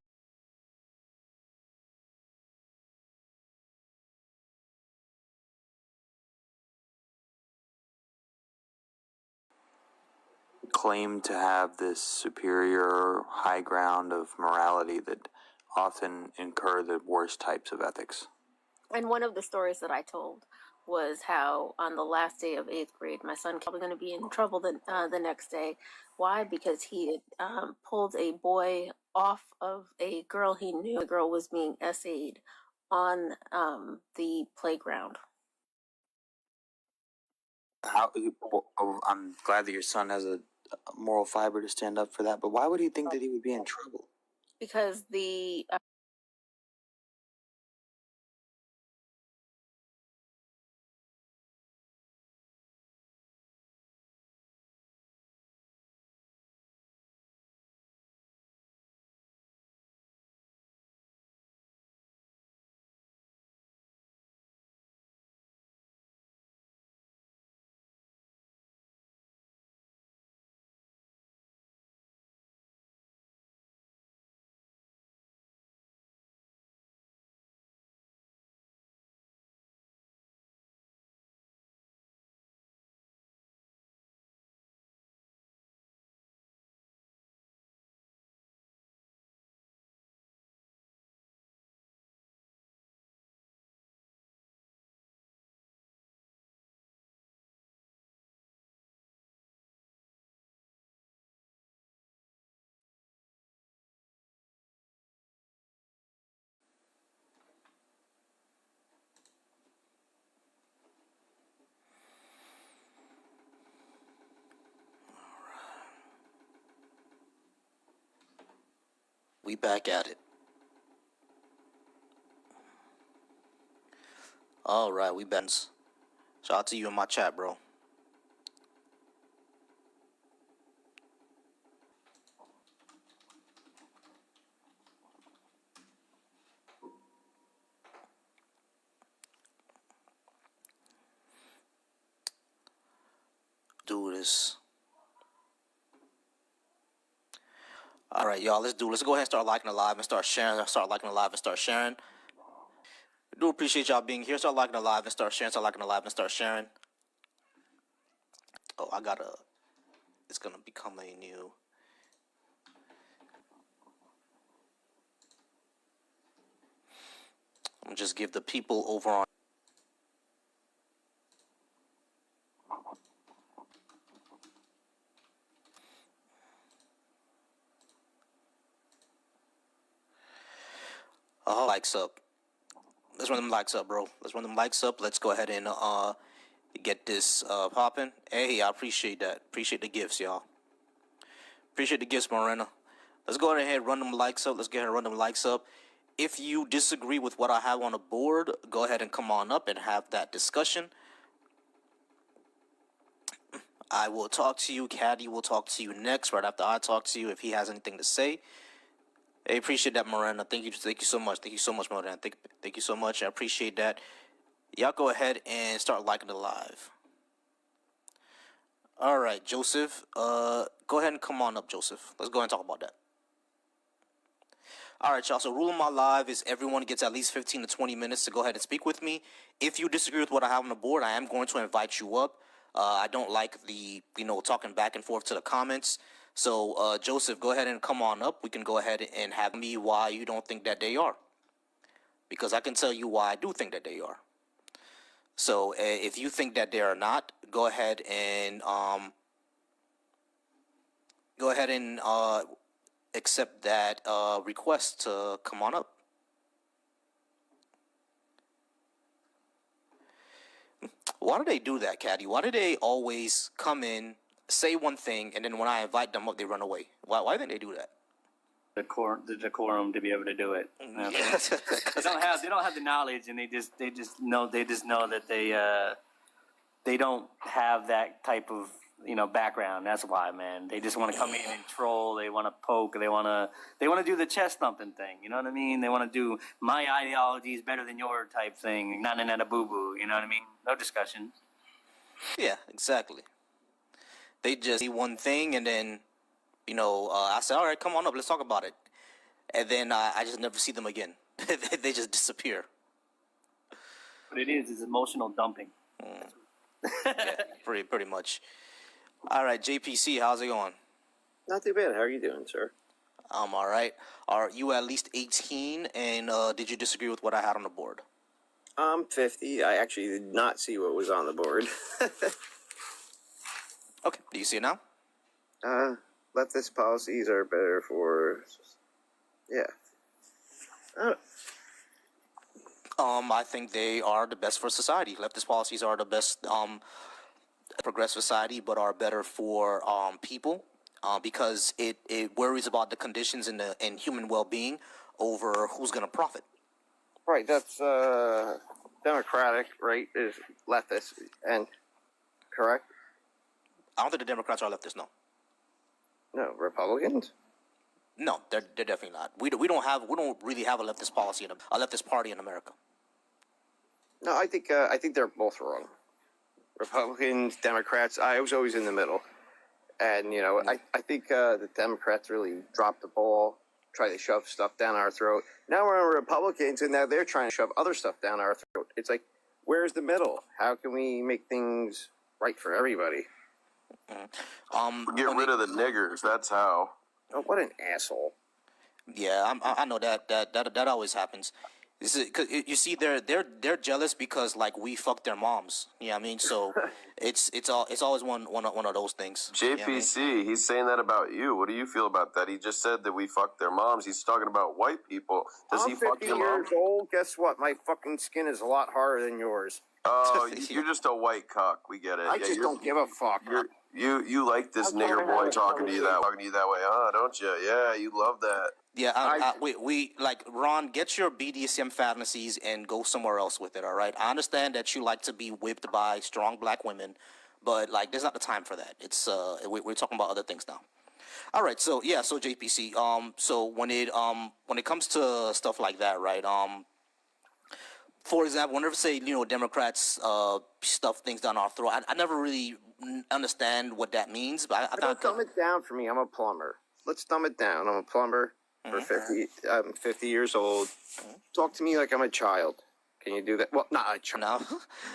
claim to have this superior high ground of morality that often incur the worst types of ethics. And one of the stories that I told was how on the last day of 8th grade, my son probably going to be in trouble the next day. Why? Because he had pulled a boy off of a girl he knew. The girl was being essayed on the playground. I'm glad that your son has a moral fiber to stand up for that, but why would he think that he would be in trouble? Because the we back at it. All right, we back. Shout out to you in my chat, bro. this. All right, y'all. Let's go ahead and start liking the live and start sharing. Start liking the live and start sharing. I do appreciate y'all being here. Start liking the live and start sharing. Start liking the live and start sharing. Oh, it's gonna become a new. I'm gonna just give the people over on. Likes up. Let's run them likes up, bro. Let's run them likes up. Let's go ahead and get this popping. Hey, I appreciate that. Appreciate the gifts, y'all. Appreciate the gifts, Morena. Let's go ahead and run them likes up. Let's go ahead and run them likes up. If you disagree with what I have on the board, go ahead and come on up and have that discussion. I will talk to you. Caddy will talk to you next, right after I talk to you, if he has anything to say. Hey, appreciate that, Miranda. Thank you so much. Thank you so much, Miranda. Thank you so much. I appreciate that. Y'all go ahead and start liking the live. All right, Joseph. Go ahead and come on up, Joseph. Let's go ahead and talk about that. All right, y'all. So rule of my live is everyone gets at least 15 to 20 minutes to go ahead and speak with me. If you disagree with what I have on the board, I am going to invite you up. I don't like the, talking back and forth to the comments. So, Joseph, go ahead and come on up. We can go ahead and have me why you don't think that they are. Because I can tell you why I do think that they are. So, if you think that they are not, go ahead and accept that request to come on up. Why do they do that, Caddy? Why do they always come in, say one thing, and then when I invite them up, they run away? Why do they do that? The decorum to be able to do it. Yes. They don't have the knowledge, and they just know that they don't have that type of background. That's why, man. They just want to come in and troll. They want to poke. They want to do the chest thumping thing. You know what I mean? They want to do my ideology is better than your type thing. Not a boo boo. You know what I mean? No discussion. Yeah, exactly. They just say one thing, and then I say, all right, come on up, let's talk about it, and then I just never see them again. They just disappear. What it is emotional dumping. Yeah, pretty much. All right, JPC, how's it going? Not too bad. How are you doing, sir? I'm all right. Are you at least 18? And did you disagree with what I had on the board? I'm 50. I actually did not see what was on the board. Okay. Do you see it now? Leftist policies are better for... Yeah. I think they are the best for society. Leftist policies are the best progressive society, but are better for people because it worries about the conditions and human well-being over who's going to profit. Right, that's Democratic, right, is leftist, and correct? I don't think the Democrats are leftists, no. No, Republicans? No, they're definitely not. We don't really have a leftist policy a leftist party in America. No, I think they're both wrong. Republicans, Democrats. I was always in the middle, and I think the Democrats really dropped the ball, try to shove stuff down our throat. Now we're Republicans, and now they're trying to shove other stuff down our throat. It's like, where's the middle? How can we make things right for everybody? Get rid of the niggers. That's how. Oh, what an asshole! Yeah, I know that always happens. Cause you see, they're jealous because like we fucked their moms. You know what I mean? So it's always one of those things. JPC, you know what I mean? He's saying that about you. What do you feel about that? He just said that we fucked their moms. He's talking about white people. Does I'm he fuck 50 your mom? years old. Guess what? My fucking skin is a lot harder than yours. Oh, you're just a white cock. We get it. I just don't give a fuck. You like this nigger boy talking to you that way, huh? Don't you? Yeah, you love that. Yeah, we like Ron. Get your BDSM fantasies and go somewhere else with it. All right. I understand that you like to be whipped by strong black women, but like, there's not the time for that. It's we're talking about other things now. All right. So yeah. So JPC. So when it comes to stuff like that, right? for example, whenever say Democrats stuff things down our throat, I never really understand what that means. But I Don't thought dumb it down for me. I'm a plumber. Let's dumb it down. I'm a plumber for 50. I'm 50 years old. Talk to me like I'm a child. Can you do that? Well, not a child.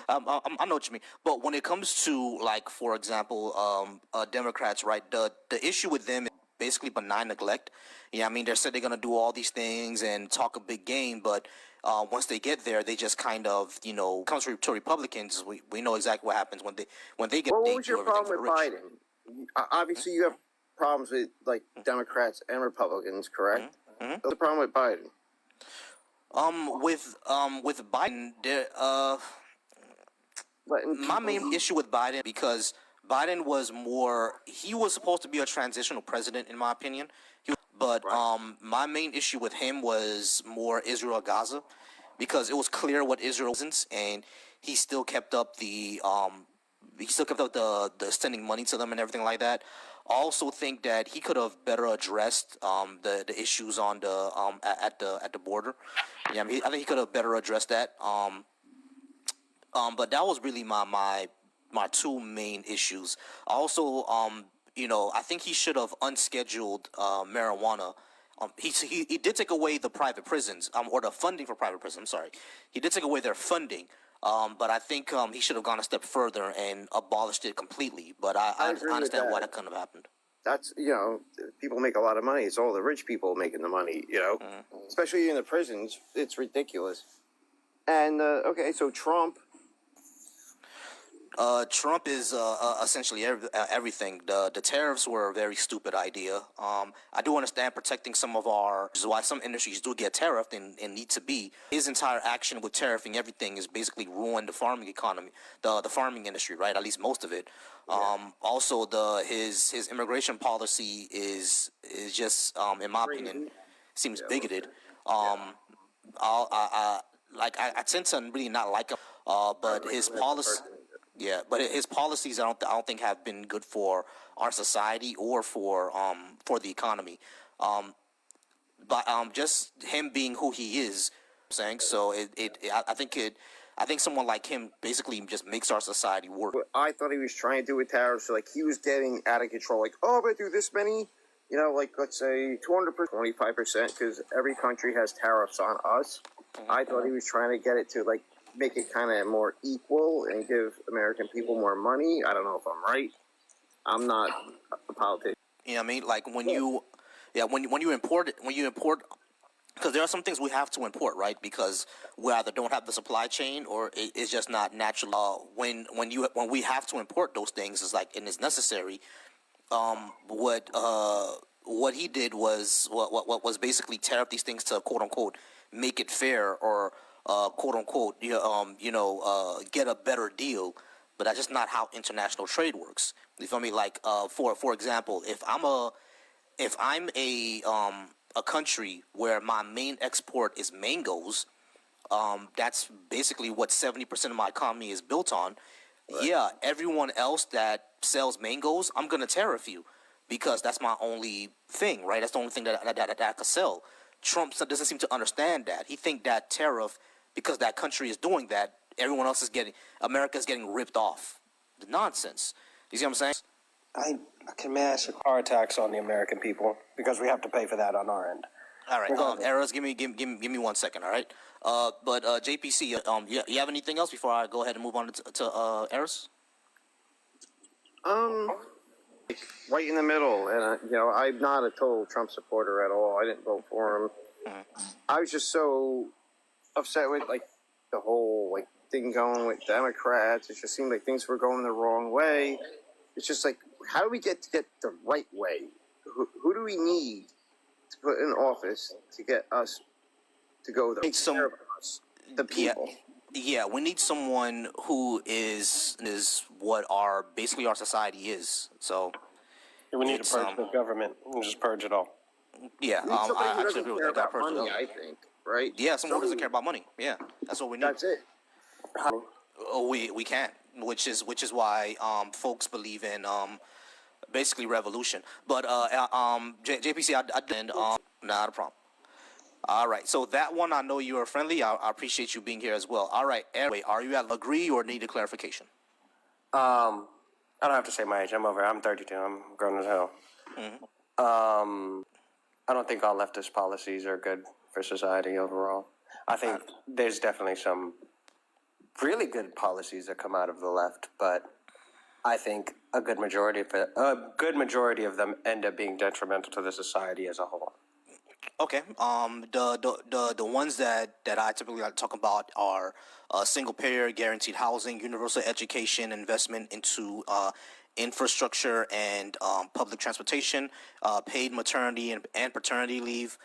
no, I know what you mean. But when it comes to like, for example, Democrats, right? The issue with them is basically benign neglect. Yeah, I mean, they said they're gonna do all these things and talk a big game, but once they get there, they just kind of, comes to Republicans. We know exactly what happens when they get. Well, They what was do your everything problem for with the rich. Biden? Obviously, you have problems with like Democrats and Republicans, correct? What's the problem with Biden? With Biden, my main issue with Biden because Biden he was supposed to be a transitional president in my opinion. But my main issue with him was more Israel Gaza because it was clear what Israel wasn't, and he still kept up the sending money to them and everything like that. I also think that he could have better addressed the issues on the at the border. Yeah, I think he could have better addressed that. But that was really my two main issues. Also, I think he should have unscheduled marijuana. He did take away the private prisons, or the funding for private prisons. I'm sorry, he did take away their funding. But I think he should have gone a step further and abolished it completely. But I understand why that couldn't have happened. That's, people make a lot of money. It's all the rich people making the money, especially in the prisons. It's ridiculous. And, okay, so Trump. Trump is essentially everything. The tariffs were a very stupid idea. I do understand protecting some of why some industries do get tariffed and need to be. His entire action with tariffing everything is basically ruined the farming economy, the farming industry, right? At least most of it. Also, his immigration policy is just, in my opinion, seems bigoted. I tend to really not like him, but his policy. Yeah, but his policies I don't think have been good for our society or for the economy. But just him being who he is, I'm saying so. I think someone like him basically just makes our society work. I thought he was trying to do with tariffs. So, like, he was getting out of control. Like, oh, I'm going to do this many, like, let's say 200%, 25%, because every country has tariffs on us. I thought he was trying to get it to, like, make it kind of more equal and give American people more money. I don't know if I'm right. I'm not a politician. You know what I mean? Like when you import, because there are some things we have to import, right? Because we either don't have the supply chain or it's just not natural. When we have to import those things, it's like and it's necessary. What he did was what was basically tariff these things to quote unquote make it fair or quote unquote get a better deal, but that's just not how international trade works. You feel me? Like for example, if I'm a country where my main export is mangoes, that's basically what 70% of my economy is built on. Right. Yeah, everyone else that sells mangoes, I'm gonna tariff you because that's my only thing, right? That's the only thing that I could sell. Trump doesn't seem to understand that. He think that tariff, because that country is doing that, everyone else is America's getting ripped off. Nonsense. You see what I'm saying? I can mash a car tax on the American people because we have to pay for that on our end. All right, Eros, give me 1 second. All right, but JPC, you have anything else before I go ahead and move on to Eros? Right in the middle, and I'm not a total Trump supporter at all. I didn't vote for him. I was just so upset with like the whole thing going with Democrats. It just seemed like things were going the wrong way. It's just like, how do we get the right way? Who do we need to put in office to get us to go the care of us, the people? Yeah, we need someone who is what our society is. So we need to purge the government and just purge it all. Yeah, I actually agree with that. Money, I think, right? Yeah, someone who doesn't care about money. Yeah, that's what we need. That's it. We can't, which is why folks believe in basically revolution. But JPC, not a problem. All right. So that one, I know you are friendly. I appreciate you being here as well. All right. Anyway, are you at agree or need a clarification? I don't have to say my age. I'm 32. I'm grown as hell. I don't think all leftist policies are good for society overall. I think there's definitely some really good policies that come out of the left, but I think a good majority of them end up being detrimental to the society as a whole. Okay. The ones that I typically like to talk about are single payer, guaranteed housing, universal education, investment into infrastructure and public transportation, paid maternity and paternity leave,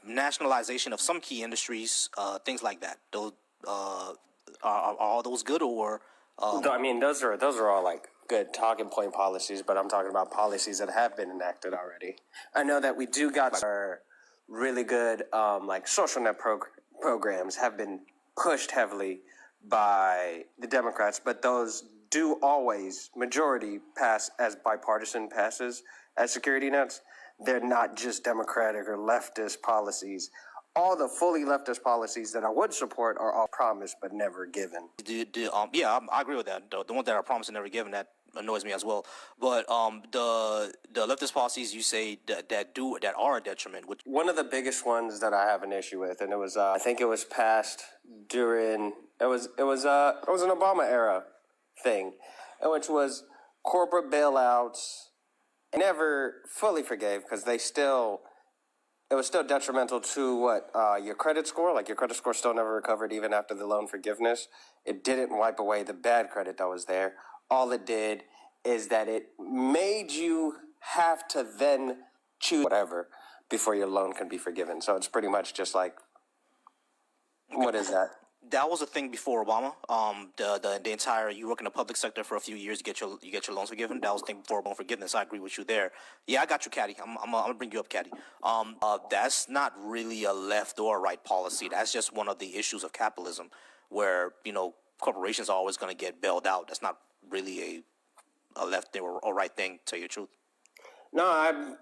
nationalization of some key industries, things like that. Those are all those good or? I mean, those are all like good talking point policies, but I'm talking about policies that have been enacted already. I know that we do got our really good like social net programs have been pushed heavily by the Democrats, but those do always majority pass as bipartisan passes as security nets. They're not just Democratic or leftist policies. All the fully leftist policies that I would support are all promised but never given. Yeah, I agree with that. The ones that are promised and never given, that annoys me as well. But the leftist policies you say that are a detriment. Which one of the biggest ones that I have an issue with, and it was I think it was passed during it was an Obama era thing, which was corporate bailouts. I never fully forgave because it was still detrimental to what your credit score. Like your credit score still never recovered even after the loan forgiveness. It didn't wipe away the bad credit that was there. All it did is that it made you have to then choose whatever before your loan can be forgiven. So it's pretty much just like, what is that? That was a thing before Obama. The entire you work in the public sector for a few years, you get your loans forgiven. That was a thing before loan forgiveness. I agree with you there. Yeah, I got you, Caddy. I'm gonna bring you up, Caddy. That's not really a left or right policy. That's just one of the issues of capitalism, where corporations are always going to get bailed out. That's not really a left or right thing, to tell you the truth. No,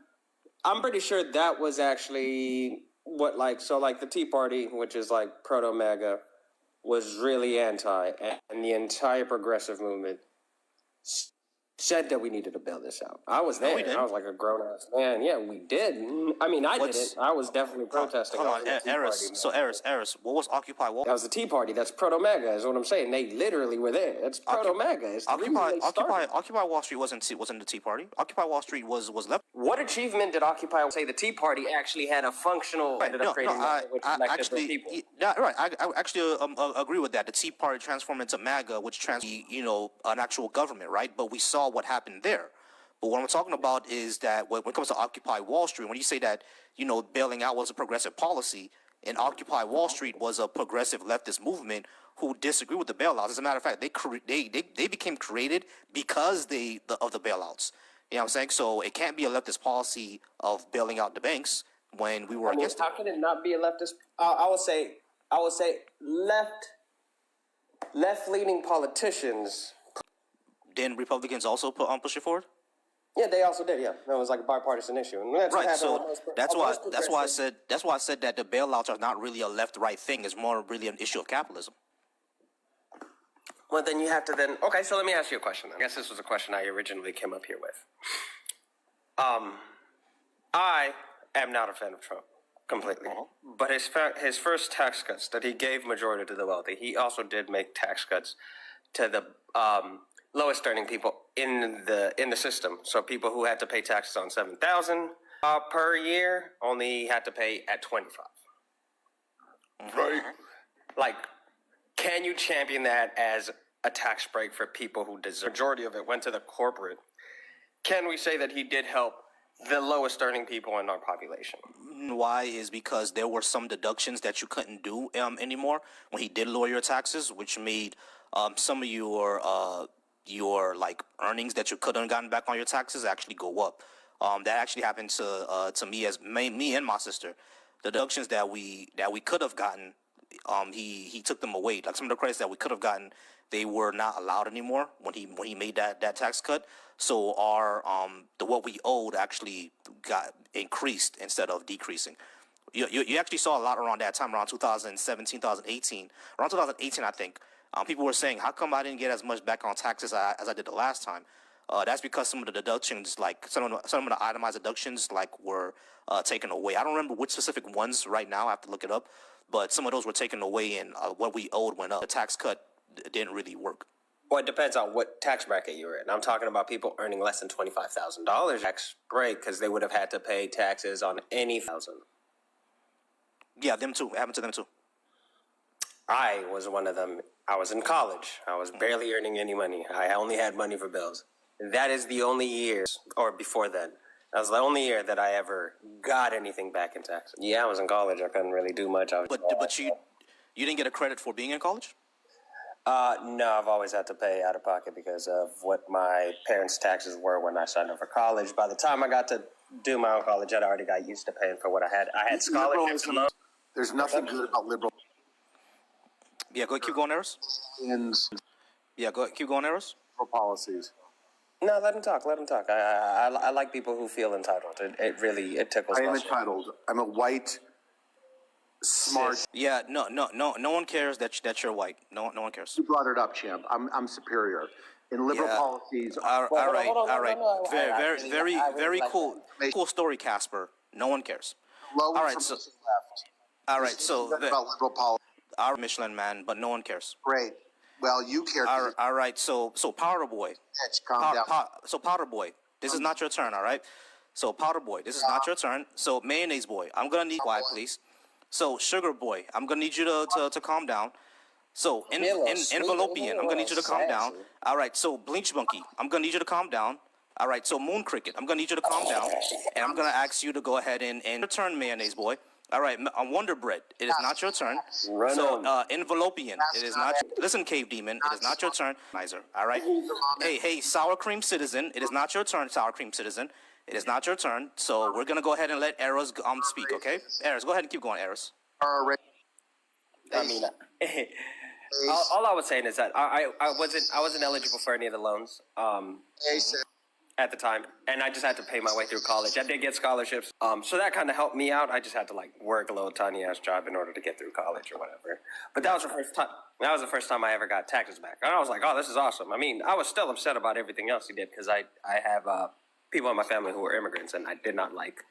I'm pretty sure that was actually what the Tea Party, which is like proto MAGA, was really anti, and the entire progressive movement said that we needed to bail this out. I was there. I was like a grown-ass man. Yeah, we did. I mean, I didn't. I was definitely protesting. Hold on, Eris. So, Eris, what was Occupy Wall? That was the Tea Party. That's proto-MAGA is what I'm saying. They literally were there. It's proto-MAGA. It's Occupy Wall Street wasn't the Tea Party. Occupy Wall Street was left. What achievement did Occupy say the Tea Party actually had a functional... Right, I actually agree with that. The Tea Party transformed into MAGA, which transformed, an actual government, right? But we saw what happened there. But what I'm talking about is that when it comes to Occupy Wall Street, when you say that, bailing out was a progressive policy, and Occupy Wall Street was a progressive leftist movement who disagree with the bailouts. As a matter of fact, they became created because of the bailouts. You know what I'm saying? So it can't be a leftist policy of bailing out the banks when we were against it. How can it not be a leftist? I would say left-leaning politicians. Didn't Republicans also push it forward? Yeah, they also did. Yeah, that was like a bipartisan issue, and that's right. So that's why I said that the bailouts are not really a left-right thing. It's more really an issue of capitalism. Well, then you have to okay. So let me ask you a question. I guess this was a question I originally came up here with. I am not a fan of Trump completely, but his first tax cuts that he gave majority to the wealthy, he also did make tax cuts to the lowest earning people in the system. So people who had to pay taxes on $7,000 per year only had to pay at $25,000. Right. Like, can you champion that as a tax break for people who deserve? Majority of it went to the corporate. Can we say that he did help the lowest earning people in our population? Why is because there were some deductions that you couldn't do anymore when he did lower your taxes, which made some of your like earnings that you could have gotten back on your taxes actually go up. That actually happened to me and my sister. The deductions that we could have gotten, he took them away. Like some of the credits that we could have gotten, they were not allowed anymore when he made that tax cut. So our what we owed actually got increased instead of decreasing. You actually saw a lot around that time, around 2017, 2018. Around 2018, I think, people were saying, how come I didn't get as much back on taxes as I did the last time? That's because some of the deductions, like some of the itemized deductions, like were taken away. I don't remember which specific ones right now. I have to look it up. But some of those were taken away, and what we owed went up. The tax cut didn't really work. Well, it depends on what tax bracket you were in. I'm talking about people earning less than $25,000 tax break because they would have had to pay taxes on any thousand. Yeah, them too. It happened to them too. I was one of them. I was in college. I was barely earning any money. I only had money for bills. That is the only year, or before then, that was the only year that I ever got anything back in taxes. Yeah, I was in college. I couldn't really do much. But you didn't get a credit for being in college? No, I've always had to pay out of pocket because of what my parents' taxes were when I signed up for college. By the time I got to do my own college, I'd already got used to paying for what I had. I had scholarships. There's nothing good about liberal. Yeah, go keep going, Eros. Yeah, go keep going, Eros. Policies. No, let him talk. Let him talk. I like people who feel entitled. It tickles my I am soul. entitled. I'm a white, smart. Yeah, no one cares that you're white. No one cares. You brought it up, champ. I'm superior. In liberal policies. All right. Very cool story, Casper. No one cares. All right, so left. All right, so about liberal policy. Our Michelin man, but no one cares. Great. Well, you care. All right, so Powder Boy. Calm down. So Powder Boy, this is not your turn, all right? So Powder Boy, this is not your turn. So Mayonnaise Boy, I'm gonna need quiet, please. So Sugar Boy, I'm gonna need you to calm down. So Envelopian, I'm gonna need you to calm down. All right, so Bleach Monkey, I'm gonna need you to calm down. All right, so Moon Cricket, I'm gonna need you to calm down, and I'm gonna ask you to go ahead and your turn, Mayonnaise Boy. All right, Wonder Bread, it is not your turn. So Envelopian, it is not. Listen, Cave Demon, it is not your turn. All right. Hey, Sour Cream Citizen, it is not your turn, Sour Cream Citizen. It is not your turn. So we're gonna go ahead and let Eros speak, okay? Eros, go ahead and keep going, Eros. I mean, all I was saying is that I wasn't eligible for any of the loans at the time, and I just had to pay my way through college. I did get scholarships, so that kind of helped me out. I just had to like work a little tiny ass job in order to get through college or whatever. But that was the first time. That was the first time I ever got taxes back, and I was like, "Oh, this is awesome." I mean, I was still upset about everything else he did because I have people in my family who were immigrants, and I did not like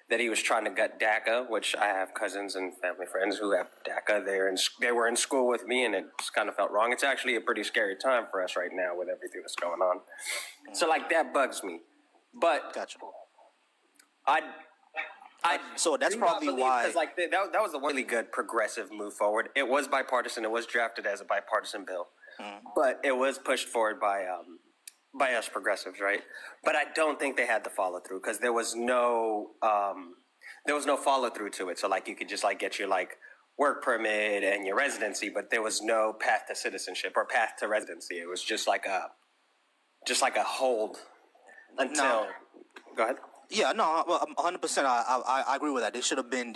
that he was trying to gut DACA, which I have cousins and family friends who have DACA. They were in school with me, and it just kind of felt wrong. It's actually a pretty scary time for us right now with everything that's going on. So, like, that bugs me. But gotcha. So that's probably why. Because, like, that was a really good progressive move forward. It was bipartisan. It was drafted as a bipartisan bill. But it was pushed forward by us progressives, right? But I don't think they had the follow through because there was no follow through to it. So like you could just like get your like work permit and your residency, but there was no path to citizenship or path to residency. It was just like a hold until. No. Go ahead. Yeah, no, 100%. I agree with that. They should have been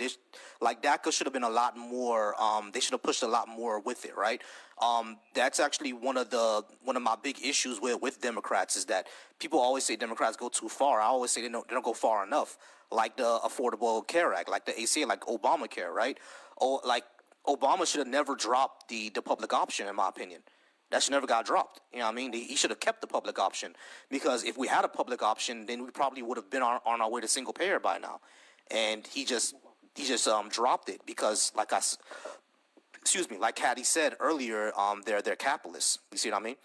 like DACA should have been a lot more. They should have pushed a lot more with it, right? That's actually one of my big issues with Democrats is that people always say Democrats go too far. I always say they don't go far enough. Like the Affordable Care Act, like the ACA, like Obamacare, right? Like Obama should have never dropped the public option, in my opinion. That should never got dropped. You know what I mean? He should have kept the public option because if we had a public option, then we probably would have been on our way to single payer by now. And he just dropped it because like Hattie said earlier, they're capitalists. You see what I mean?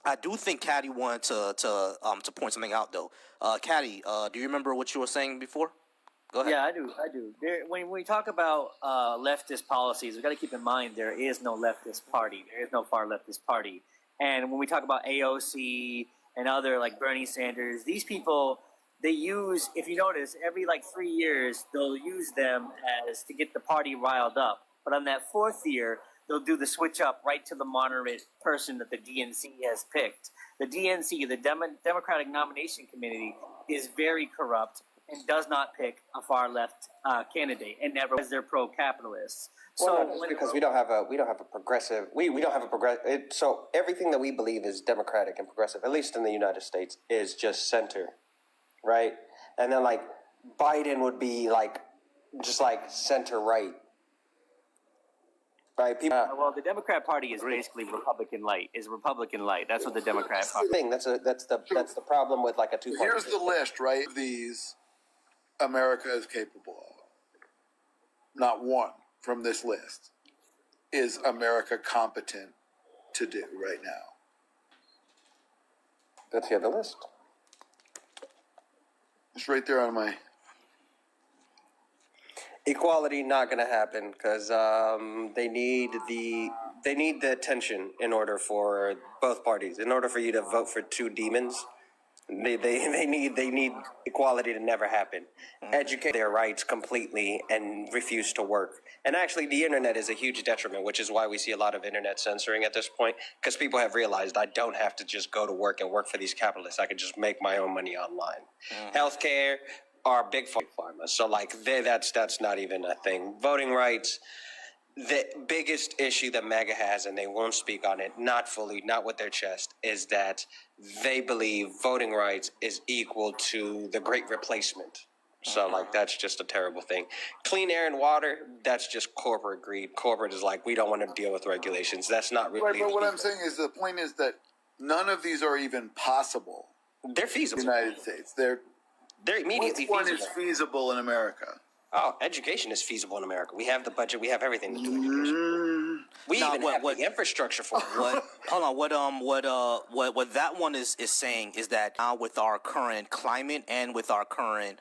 I do think Hattie wanted to point something out though. Hattie, do you remember what you were saying before? Go ahead. Yeah, I do. When we talk about leftist policies, we got to keep in mind there is no leftist party. There is no far leftist party. And when we talk about AOC and other like Bernie Sanders, these people, they use, if you notice, every like 3 years, they'll use them as to get the party riled up. But on that fourth year, they'll do the switch up right to the moderate person that the DNC has picked. The DNC, the Democratic Nomination Committee, is very corrupt and does not pick a far left candidate, and never as they're pro-capitalists. So because we don't have a progressive, we don't have a progressive. So everything that we believe is democratic and progressive, at least in the United States, is just center, right? And then like Biden would be like just like center right. Right, people. Well, the Democrat Party is basically Republican light. Is Republican light? That's what the Democrat Party. Thing. That's the problem with like a two-party. Here's the list, right? These America is capable of. Not one from this list is America competent to do right now. Let's hear the list. It's right there on my. Equality not going to happen because they need the attention in order for both parties. In order for you to vote for two demons, they need equality to never happen. Educate their rights completely and refuse to work. And actually, the internet is a huge detriment, which is why we see a lot of internet censoring at this point, because people have realized I don't have to just go to work and work for these capitalists. I can just make my own money online. Healthcare are big pharma, so like that's not even a thing. Voting rights, the biggest issue that MAGA has, and they won't speak on it, not fully, not with their chest, is that they believe voting rights is equal to the Great Replacement. So like that's just a terrible thing. Clean air and water, that's just corporate greed. Corporate is like, we don't want to deal with regulations. That's not really. Right, but what I'm saying is the point is that none of these are even possible. They're feasible. In the United States, they're immediately one feasible. is feasible in America. Oh, education is feasible in America. We have the budget. We have everything to do education. We even have the infrastructure for it. Hold on. What that one is saying is that now with our current climate and with our current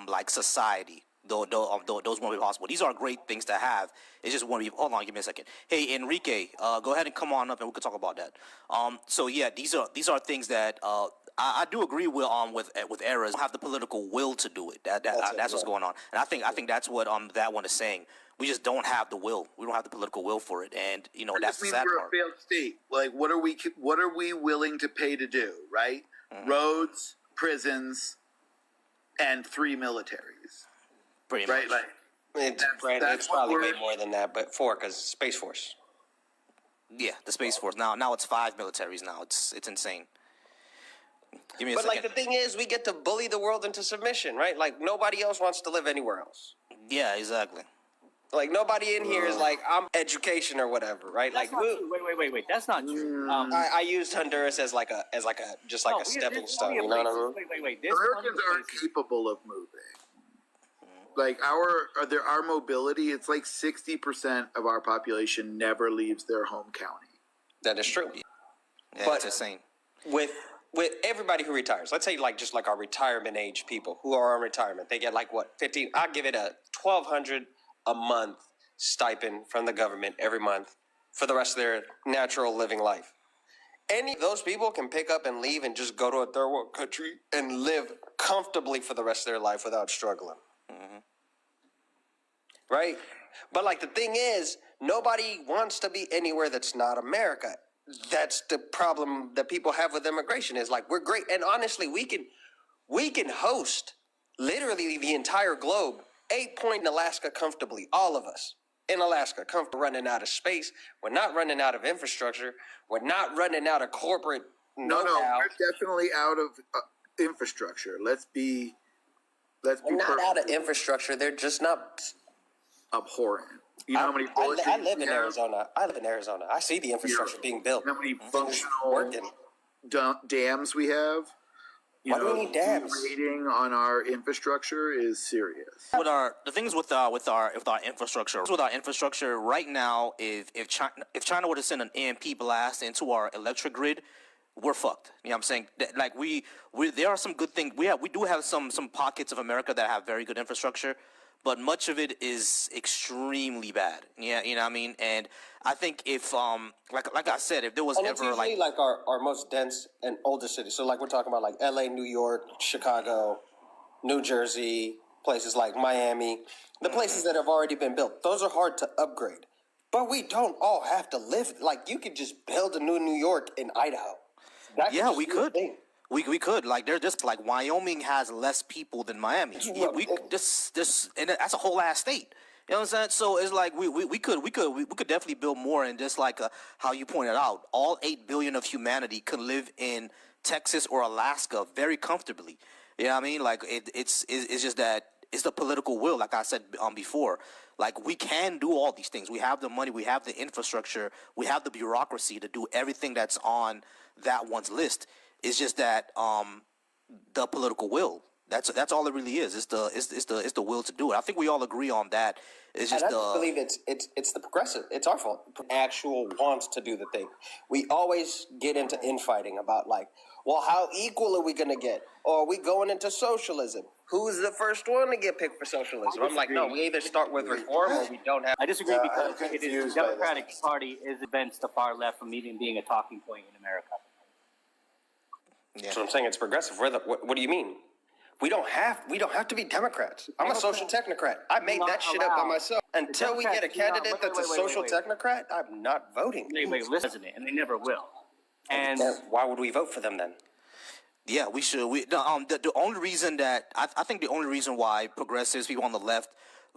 like society, those won't be possible. These are great things to have. It's just won't be. Hold on, give me a second. Hey, Enrique, go ahead and come on up and we can talk about that. So yeah, these are things that I do agree with errors. Don't have the political will to do it. That's what's going on. And I think that's what that one is saying. We just don't have the will. We don't have the political will for it, and that's the sad we're part. a failed state. Like, what are we willing to pay to do? Right? Roads, prisons, and 3 militaries. Pretty right? much. Like, it's probably way more than that, but 4 because Space Force. Yeah, the Space Force. Now it's 5 militaries. Now it's insane. Give me a second. Like the thing is, we get to bully the world into submission, right? Like nobody else wants to live anywhere else. Yeah, exactly. Like nobody in here is like I'm education or whatever, right? That's like not true. Wait. That's not true. I used Honduras as like a stepping stone. You know what I mean? Wait. Americans aren't capable of moving. Like our mobility, it's like 60% of our population never leaves their home county. That is true. Yeah, but that's insane. With everybody who retires, let's say like just like our retirement age people who are on retirement, they get like what 15. I'll give it a $1,200 a month stipend from the government every month for the rest of their natural living life. Any of those people can pick up and leave and just go to a third world country and live comfortably for the rest of their life without struggling. Right? But like the thing is, nobody wants to be anywhere that's not America. That's the problem that people have with immigration is like we're great, and honestly, we can host literally the entire globe. 8 Point in Alaska comfortably, all of us in Alaska, comfortable running out of space. We're not running out of infrastructure. We're not running out of corporate know-how. No, we're definitely out of infrastructure. We're not out of infrastructure. They're just not abhorrent. You know how many bullets I live in Arizona. I see the infrastructure being built. How many functional dams we have? Why do we need dams? Rating on our infrastructure is serious. The things with our infrastructure right now, if China were to send an EMP blast into our electric grid, we're fucked. You know what I'm saying? Like we there are some good things. We do have some pockets of America that have very good infrastructure, but much of it is extremely bad. Yeah, you know what I mean? And I think if like I said, if there was it's ever usually like our most dense and oldest cities. So like we're talking about like LA, New York, Chicago, New Jersey, places like Miami, the places that have already been built. Those are hard to upgrade. But we don't all have to live like you could just build a new New York in Idaho. Yeah, we could. We could. Like they're just like Wyoming has less people than Miami. Yeah, we could this and that's a whole ass state. You know what I'm saying? So it's like we could definitely build more, and just like how you pointed out, all 8 billion of humanity could live in Texas or Alaska very comfortably. You know what I mean? Like it's just that It's the political will, like I said before. Like, we can do all these things. We have the money, we have the infrastructure, we have the bureaucracy to do everything that's on that one's list. It's just that the political will. That's all it really is. It's the will to do it. I think we all agree on that. It's just I just believe it's the progressive. It's our fault. Actual wants to do the thing. We always get into infighting about like, well, how equal are we going to get? Or are we going into socialism? Who's the first one to get picked for socialism? I'm like, no, we either start with reform or we don't have. I disagree because it is the Democratic Party is against the far left from even being a talking point in America. Yeah. So I'm saying it's progressive. What do you mean? We don't have to be Democrats. I'm a social technocrat. I made that shit up by myself. Until we get a candidate that's a social technocrat, I'm not voting. Wait, listen, and they never will. And why would we vote for them then? Yeah, we should. The only reason that I think the only reason why progressives, people on the left,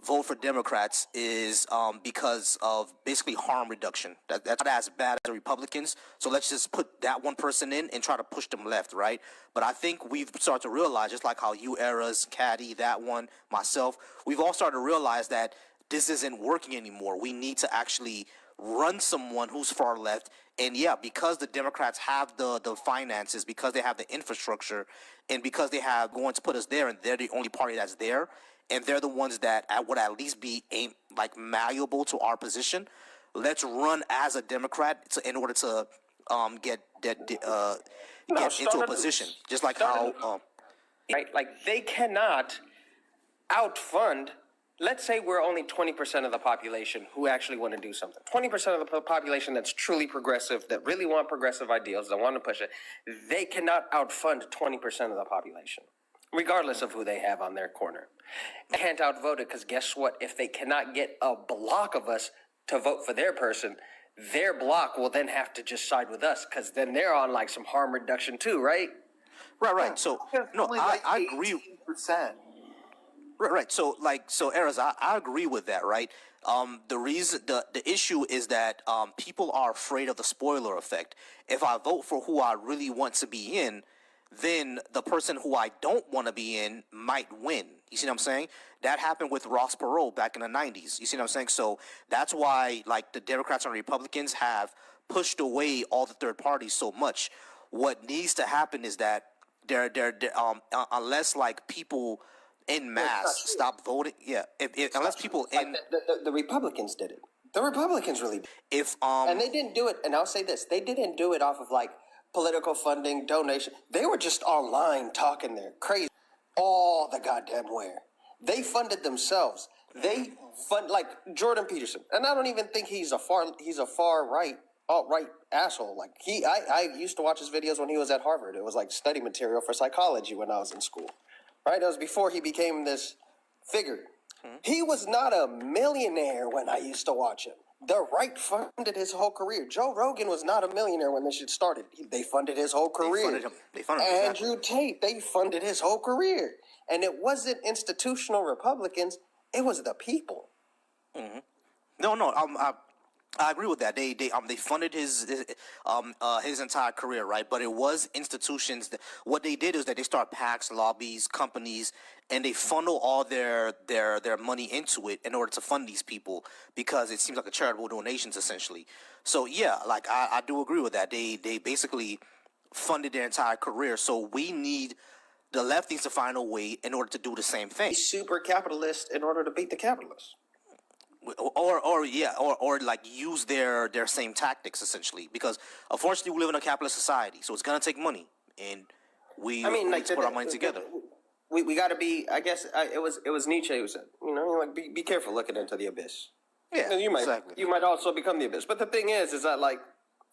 vote for Democrats is because of basically harm reduction. That's not as bad as the Republicans. So let's just put that one person in and try to push them left, right? But I think we've started to realize, just like how you, Eras, Caddy, that one, myself, we've all started to realize that this isn't working anymore. We need to actually run someone who's far left. And yeah, because the Democrats have the finances, because they have the infrastructure, and because they have going to put us there, and they're the only party that's there, and they're the ones that would at least be malleable to our position. Let's run as a Democrat in order to get into a position, just like how right, like they cannot outfund. Let's say we're only 20% of the population who actually want to do something. 20% of the population that's truly progressive, that really want progressive ideals, that want to push it. They cannot outfund 20% of the population, regardless of who they have on their corner. They can't outvote it because guess what? If they cannot get a block of us to vote for their person, their block will then have to just side with us because then they're on like some harm reduction too, right? Right. So no, I agree. Right. So Eras, I agree with that. Right. The reason, the issue is that people are afraid of the spoiler effect. If I vote for who I really want to be in, then the person who I don't want to be in might win. You see what I'm saying? That happened with Ross Perot back in the 90s. You see what I'm saying? So that's why like the Democrats and Republicans have pushed away all the third parties so much. What needs to happen is that unless like people in mass stop voting, unless people in the Republicans did it. The Republicans really did. And they didn't do it. And I'll say this: they didn't do it off of like political funding, donation. They were just online talking their crazy all the goddamn where. They funded themselves. They fund like Jordan Peterson, and I don't even think he's a far right, alt-right asshole. Like I used to watch his videos when he was at Harvard. It was like study material for psychology when I was in school. Right? That was before he became this figure. He was not a millionaire when I used to watch him. The right funded his whole career. Joe Rogan was not a millionaire when this shit started. They funded his whole career. They funded him. Andrew Tate, they funded his whole career. And it wasn't institutional Republicans, it was the people. Mm-hmm. No, I agree with that. They funded his entire career, right? But it was institutions that what they did is that they start PACs, lobbies, companies, and they funnel all their money into it in order to fund these people because it seems like a charitable donations essentially. So yeah, like I do agree with that. They basically funded their entire career. So the left needs to find a way in order to do the same thing. Super capitalist in order to beat the capitalists. Or like use their same tactics essentially, because unfortunately we live in a capitalist society, so it's gonna take money, and we need to put our money together. We got to be. I guess it was Nietzsche who said, like be careful looking into the abyss. Yeah, you might also become the abyss. But the thing is that like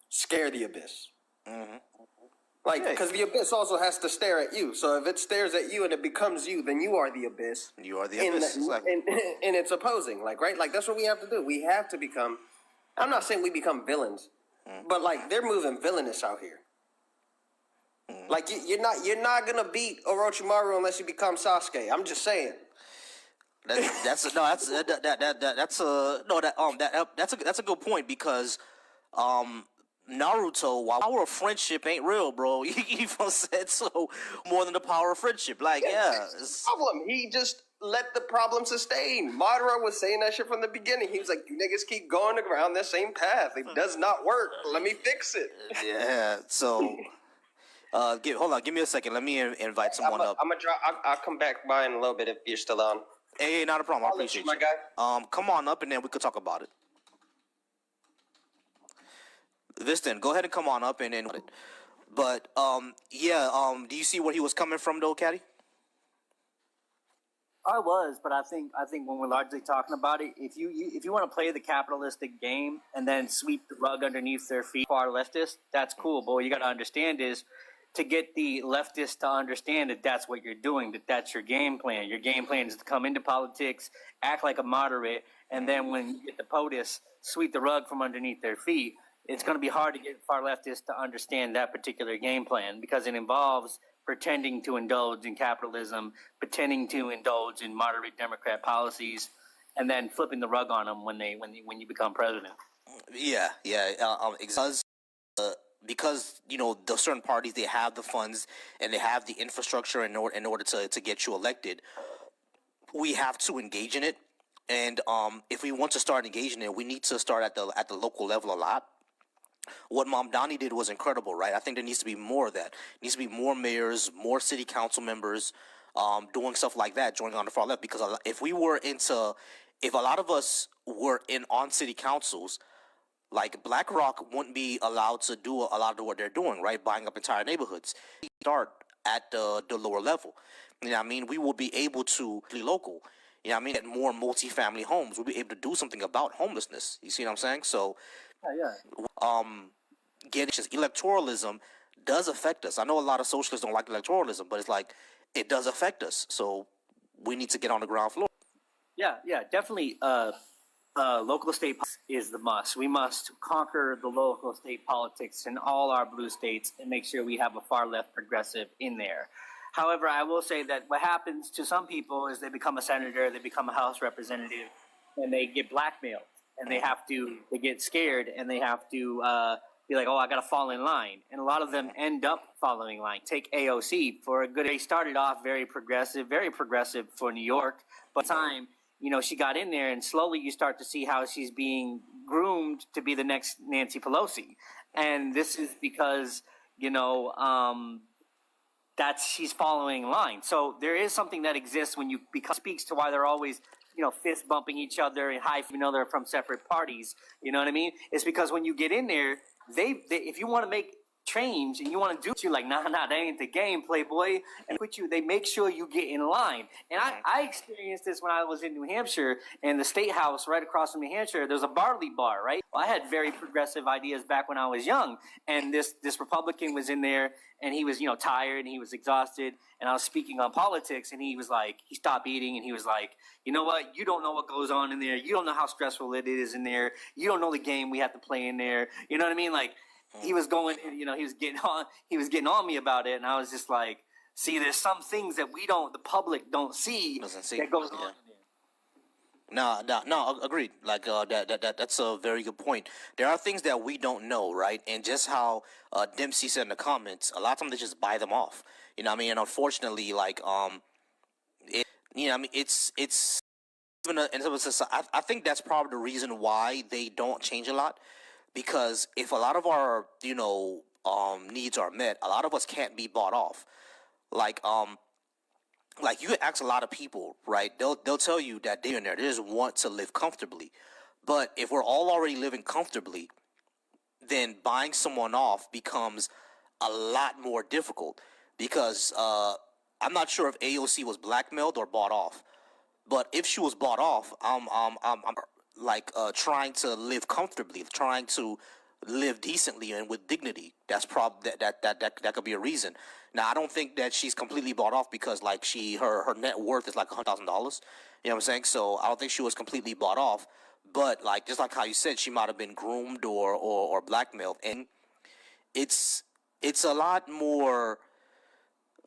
scare the abyss. Mm-hmm. Like, because the abyss also has to stare at you. So if it stares at you and it becomes you, then you are the abyss. You are the abyss. And it's opposing. Like, right? Like, that's what we have to do. We have to become, I'm not saying we become villains, but, like, they're moving villainous out here. Like, you're not going to beat Orochimaru unless you become Sasuke. I'm just saying. That's a good point because, Naruto, while power of friendship ain't real, bro. You even said so more than the power of friendship. Like, yeah. Problem. He just let the problem sustain. Madara was saying that shit from the beginning. He was like, "You niggas keep going around the same path. It does not work. Let me fix it." Yeah. So, hold on. Give me a second. Let me invite someone up. I'm gonna drop. I'll come back by in a little bit if you're still on. Hey, not a problem. I appreciate you, my guy. Come on up, and then we could talk about it. Viston, go ahead and come on up, and then. But do you see where he was coming from, though, Caddy? I was, but I think when we're largely talking about it, if you want to play the capitalistic game and then sweep the rug underneath their feet, far leftists, that's cool. But what you got to understand is to get the leftists to understand that that's what you're doing, that that's your game plan. Your game plan is to come into politics, act like a moderate, and then when you get the POTUS, sweep the rug from underneath their feet. It's going to be hard to get far leftists to understand that particular game plan because it involves pretending to indulge in capitalism, pretending to indulge in moderate Democrat policies, and then flipping the rug on them when you become president. Yeah. Because the certain parties, they have the funds and they have the infrastructure in order to get you elected. We have to engage in it, and if we want to start engaging in it, we need to start at the local level a lot. What Mom Donnie did was incredible, right? I think there needs to be more of that. There needs to be more mayors, more city council members doing stuff like that, joining on the far left. Because if a lot of us were on city councils, like BlackRock wouldn't be allowed to do a lot of what they're doing, right? Buying up entire neighborhoods. Start at the lower level. You know what I mean? We will be able to be local. You know what I mean? Get more multi-family homes. We'll be able to do something about homelessness. You see what I'm saying? So, getting electoralism does affect us. I know a lot of socialists don't like electoralism, but it's like it does affect us. So we need to get on the ground floor. Yeah, definitely. Local state is the must. We must conquer the local state politics in all our blue states and make sure we have a far left progressive in there. However, I will say that what happens to some people is they become a senator, they become a House representative, and they get blackmailed, and they get scared, and they have to be like, oh, I got to fall in line. And a lot of them end up following line. Take AOC for a good. They started off very progressive for New York, but time. She got in there, and slowly you start to see how she's being groomed to be the next Nancy Pelosi. And this is because, she's following line. So there is something that exists because speaks to why they're always, fist bumping each other and they're from separate parties. You know what I mean? It's because when you get in there, they if you want to make change and you want to do it, you're like, nah, that ain't the game, playboy. And they make sure you get in line. And I experienced this when I was in New Hampshire, and the state house right across from New Hampshire, there's a Barley Bar, right? Well, I had very progressive ideas back when I was young, and this Republican was in there, and he was, tired and he was exhausted, and I was speaking on politics, and he stopped eating, and he was like, you know what? You don't know what goes on in there. You don't know how stressful it is in there. You don't know the game we have to play in there. You know what I mean? Like, he was going, he was getting on me about it, and I was just like, see, there's some things that the public don't see that goes on in there. No, agreed. Like that's a very good point. There are things that we don't know, right? And just how Dempsey said in the comments, a lot of times they just buy them off. You know what I mean? And unfortunately, like it's even I think that's probably the reason why they don't change a lot. Because if a lot of our, needs are met, a lot of us can't be bought off. Like you ask a lot of people, right? They'll tell you that they're in there. They just want to live comfortably. But if we're all already living comfortably, then buying someone off becomes a lot more difficult. Because I'm not sure if AOC was blackmailed or bought off. But if she was bought off, I'm trying to live comfortably, trying to live decently and with dignity. That's that could be a reason. Now, I don't think that she's completely bought off because her net worth is like $100,000. You know what I'm saying? So I don't think she was completely bought off. But just like how you said, she might have been groomed or blackmailed, and it's a lot more.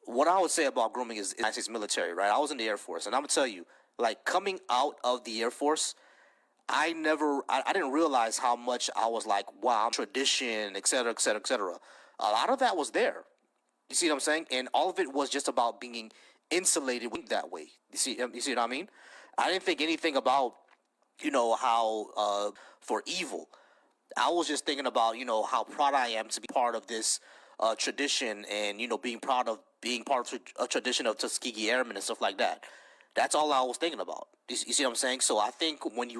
What I would say about grooming is United States military, right? I was in the Air Force, and I'm gonna tell you, like coming out of the Air Force, I didn't realize how much I was like, wow, tradition, et cetera, et cetera, et cetera. A lot of that was there. You see what I'm saying? And all of it was just about being insulated that way. You see what I mean? I didn't think anything about, how for evil. I was just thinking about, how proud I am to be part of this tradition and, being proud of being part of a tradition of Tuskegee Airmen and stuff like that. That's all I was thinking about. You see what I'm saying? So I think when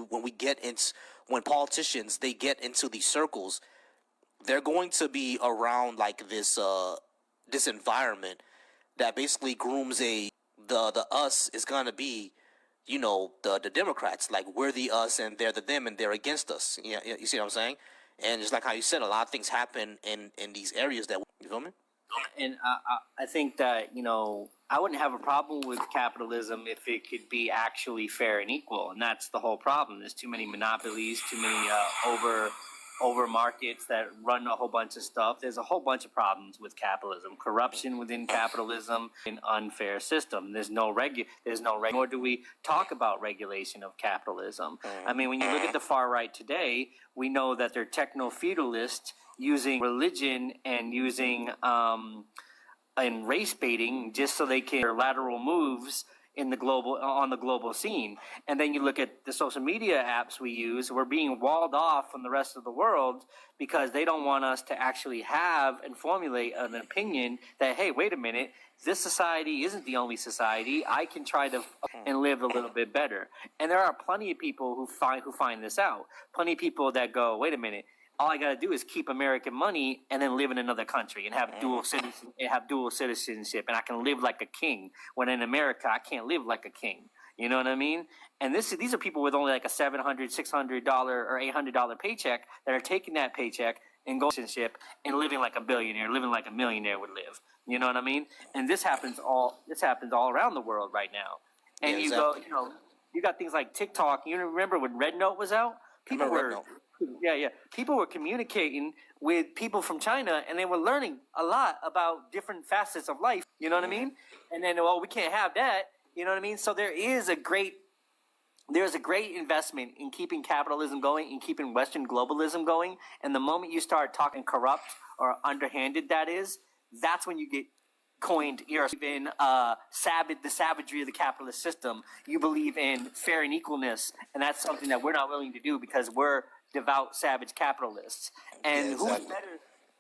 politicians, they get into these circles, they're going to be around like this environment that basically grooms the us is going to be, the Democrats. Like, we're the us and they're the them and they're against us. You see what I'm saying? And just like how you said, a lot of things happen in these areas that, you feel me? And I think that, I wouldn't have a problem with capitalism if it could be actually fair and equal. And that's the whole problem. There's too many monopolies, too many over markets that run a whole bunch of stuff. There's a whole bunch of problems with capitalism, corruption within capitalism, an unfair system. There's no nor do we talk about regulation of capitalism. I mean, when you look at the far right today, we know that they're techno-feudalists using religion and using and race baiting just so they can lateral moves on the global scene. And then you look at the social media apps we use, we're being walled off from the rest of the world because they don't want us to actually have and formulate an opinion that, hey, wait a minute, this society isn't the only society. I can try to and live a little bit better. And there are plenty of people who find this out. Plenty of people that go, wait a minute, all I got to do is keep American money and then live in another country and have dual citizenship, and I can live like a king. When in America, I can't live like a king. You know what I mean? And these are people with only like a $700, $600, or $800 paycheck that are taking that paycheck and going to citizenship and living like a billionaire, living like a millionaire would live. You know what I mean? And this happens all around the world right now. And you got things like TikTok. You remember when Red Note was out? People were communicating with people from China, and they were learning a lot about different facets of life. You know what I mean? And then, we can't have that. You know what I mean? So there's a great investment in keeping capitalism going and keeping Western globalism going. And the moment you start talking corrupt or underhanded, that's when you get coined. You're in the savagery of the capitalist system. You believe in fair and equalness, and that's something that we're not willing to do because we're devout savage capitalists. And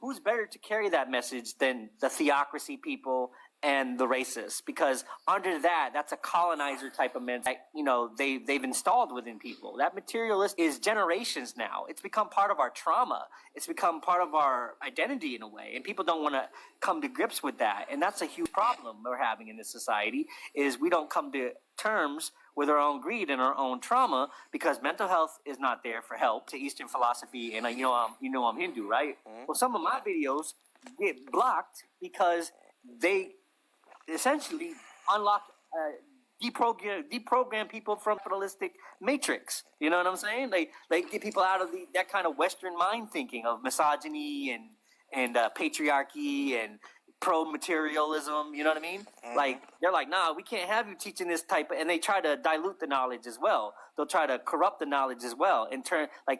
who's better to carry that message than the theocracy people and the racists? Because under that's a colonizer type of mentality, they've installed within people. That materialist is generations now. It's become part of our trauma. It's become part of our identity in a way, and people don't want to come to grips with that. And that's a huge problem we're having in this society, is we don't come to terms with our own greed and our own trauma, because mental health is not there for help to Eastern philosophy. And I'm Hindu, right? Well, some of my videos get blocked because they essentially unlock, deprogram people from capitalistic matrix. You know what I'm saying? They get people out of that kind of Western mind thinking of misogyny and patriarchy and pro-materialism, you know what I mean? Like, they're like, nah, we can't have you teaching this type of, and they try to dilute the knowledge as well. They'll try to corrupt the knowledge as well.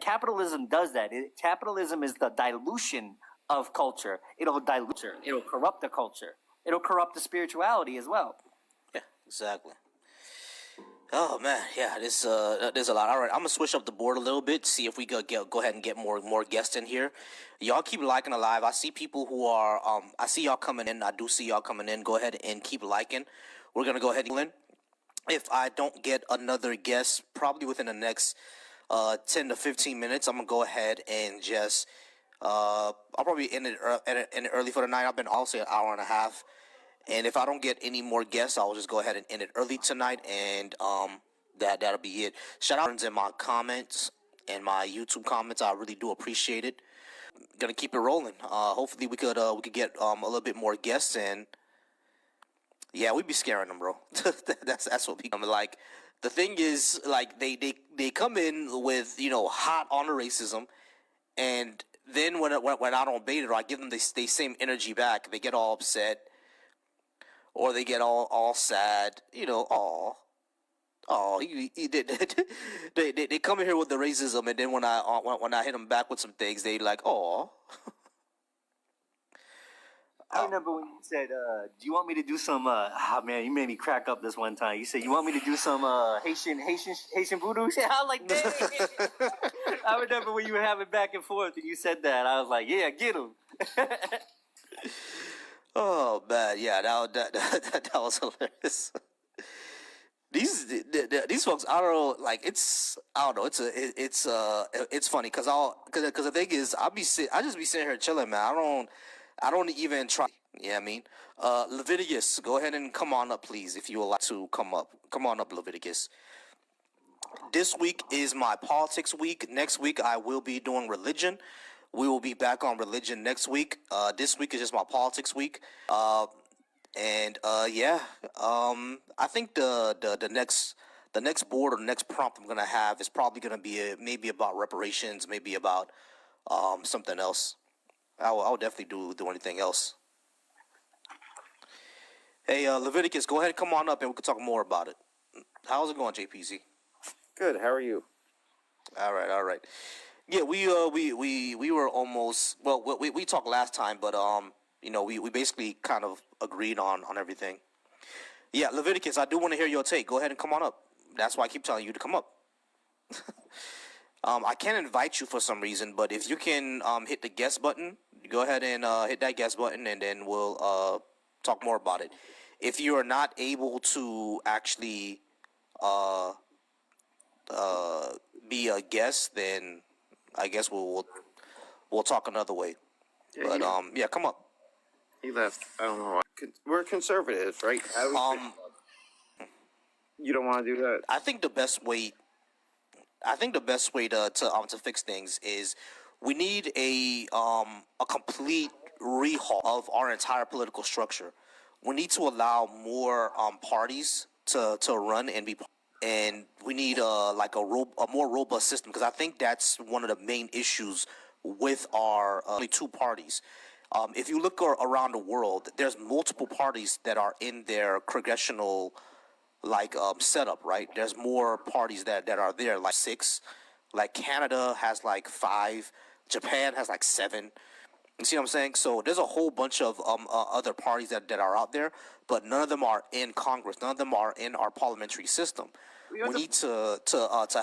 Capitalism does that. Capitalism is the dilution of culture. It'll corrupt the culture. It'll corrupt the spirituality as well. Yeah, exactly. Oh man, yeah, there's a lot. All right, I'm gonna switch up the board a little bit, see if we go ahead and get more guests in here. Y'all keep liking the live. I see people who are I see y'all coming in. I do see y'all coming in. Go ahead and keep liking. We're gonna go ahead and if I don't get another guest, probably within the next 10 to 15 minutes, I'm gonna go ahead and just I'll probably end it early for the night. I've been also an hour and a half. And if I don't get any more guests, I'll just go ahead and end it early tonight, and that'll be it. Shout out in my comments and my YouTube comments. I really do appreciate it. Gonna keep it rolling. Hopefully we could get a little bit more guests, and yeah, we be scaring them, bro. that's what we come like. The thing is, like, they come in with hot on the racism, and then when I don't bait it or I give them the same energy back, they get all upset. Or they get all sad, Oh, he did. They come in here with the racism, and then when I hit them back with some things, they like, oh. I remember when you said, "Do you want me to do some?" Man, you made me crack up this one time. You said, "You want me to do some Haitian voodoo shit?" I was like, "Dang!" I remember when you were having back and forth, and you said that. I was like, "Yeah, get him." Oh man, yeah, that was hilarious. These folks, I don't know, like I don't know, it's funny because the thing is, I just be sitting here chilling, man. I don't even try. You know what I mean? Leviticus, go ahead and come on up, please, if you would like to come up. Come on up, Leviticus. This week is my politics week. Next week I will be doing religion. We will be back on religion next week. This week is just my politics week. Yeah, I think the next board or the next prompt I'm gonna have is probably gonna be maybe about reparations, maybe about something else. I'll definitely do anything else. Hey, Leviticus, go ahead and come on up and we can talk more about it. How's it going, JPZ? Good. How are you? All right. Yeah, we were almost, well, we talked last time, but we basically kind of agreed on everything. Yeah, Leviticus, I do want to hear your take. Go ahead and come on up. That's why I keep telling you to come up. I can't invite you for some reason, but if you can hit the guest button, go ahead and hit that guest button, and then we'll talk more about it. If you are not able to actually be a guest, then I guess we'll talk another way. Yeah, But yeah, come up. He left. I don't know why. We're conservatives, right? You don't want to do that. I think the best way to fix things is we need a complete rehaul of our entire political structure. We need to allow more parties to run and be, and we need a more robust system, because I think that's one of the main issues with our only two parties. If you look around the world, there's multiple parties that are in their congressional setup, right? There's more parties that are there, like 6. Like Canada has like 5, Japan has like 7. You see what I'm saying? So there's a whole bunch of other parties that are out there, but none of them are in Congress. None of them are in our parliamentary system. We need to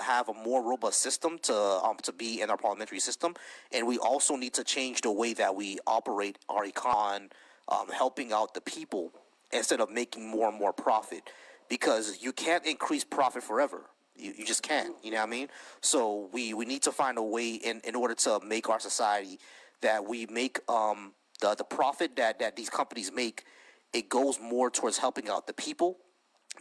have a more robust system to be in our parliamentary system, and we also need to change the way that we operate our economy on helping out the people instead of making more and more profit, because you can't increase profit forever. You just can't. You know what I mean? So we need to find a way in order to make our society that we make the profit that these companies make, it goes more towards helping out the people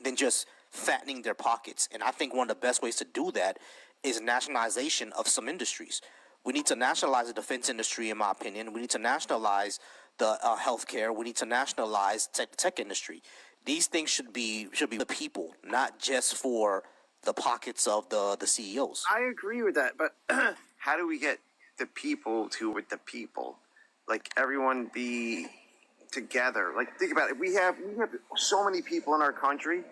than just fattening their pockets. And I think one of the best ways to do that is nationalization of some industries. We need to nationalize the defense industry, in my opinion. We need to nationalize the healthcare. We need to nationalize the tech industry. These things should be the people, not just for the pockets of the CEOs. I agree with that, but how do we get the people to with the people? Like everyone be together. Like think about it. We have so many people in our country,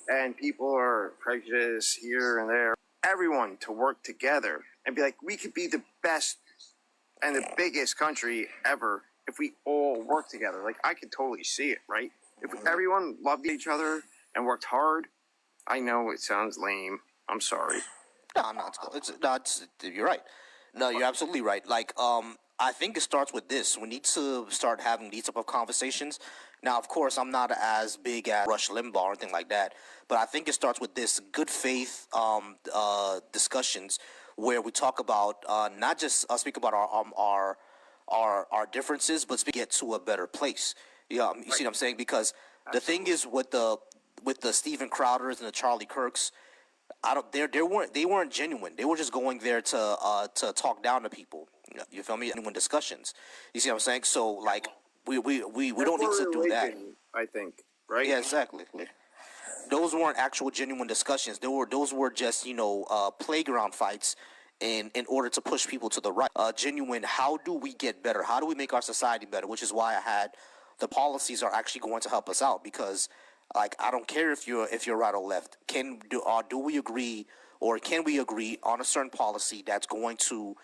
and people are prejudiced here and there. Everyone to work together and be like, we could be the best and the biggest country ever if we all work together. Like I could totally see it, right? If everyone loved each other and worked hard. I know it sounds lame. I'm sorry. No, you're right. No, you're absolutely right. I think it starts with this. We need to start having these type of conversations. Now, of course, I'm not as big as Rush Limbaugh or anything like that, but I think it starts with this good faith discussions where we talk about not just speak about our differences, but get to a better place. Yeah, you see what I'm saying? Because the thing is with the Steven Crowders and the Charlie Kirks, they weren't genuine. They were just going there to talk down to people. You feel me? Genuine discussions. You see what I'm saying? So we don't need to do that. I think, right? Yeah, exactly. Those weren't actual genuine discussions. Those were just playground fights in order to push people to the right. Genuine. How do we get better? How do we make our society better? Which is why I had the policies are actually going to help us out, because Like, I don't care if you're right or left. Do we agree, or can we agree on a certain policy that's going to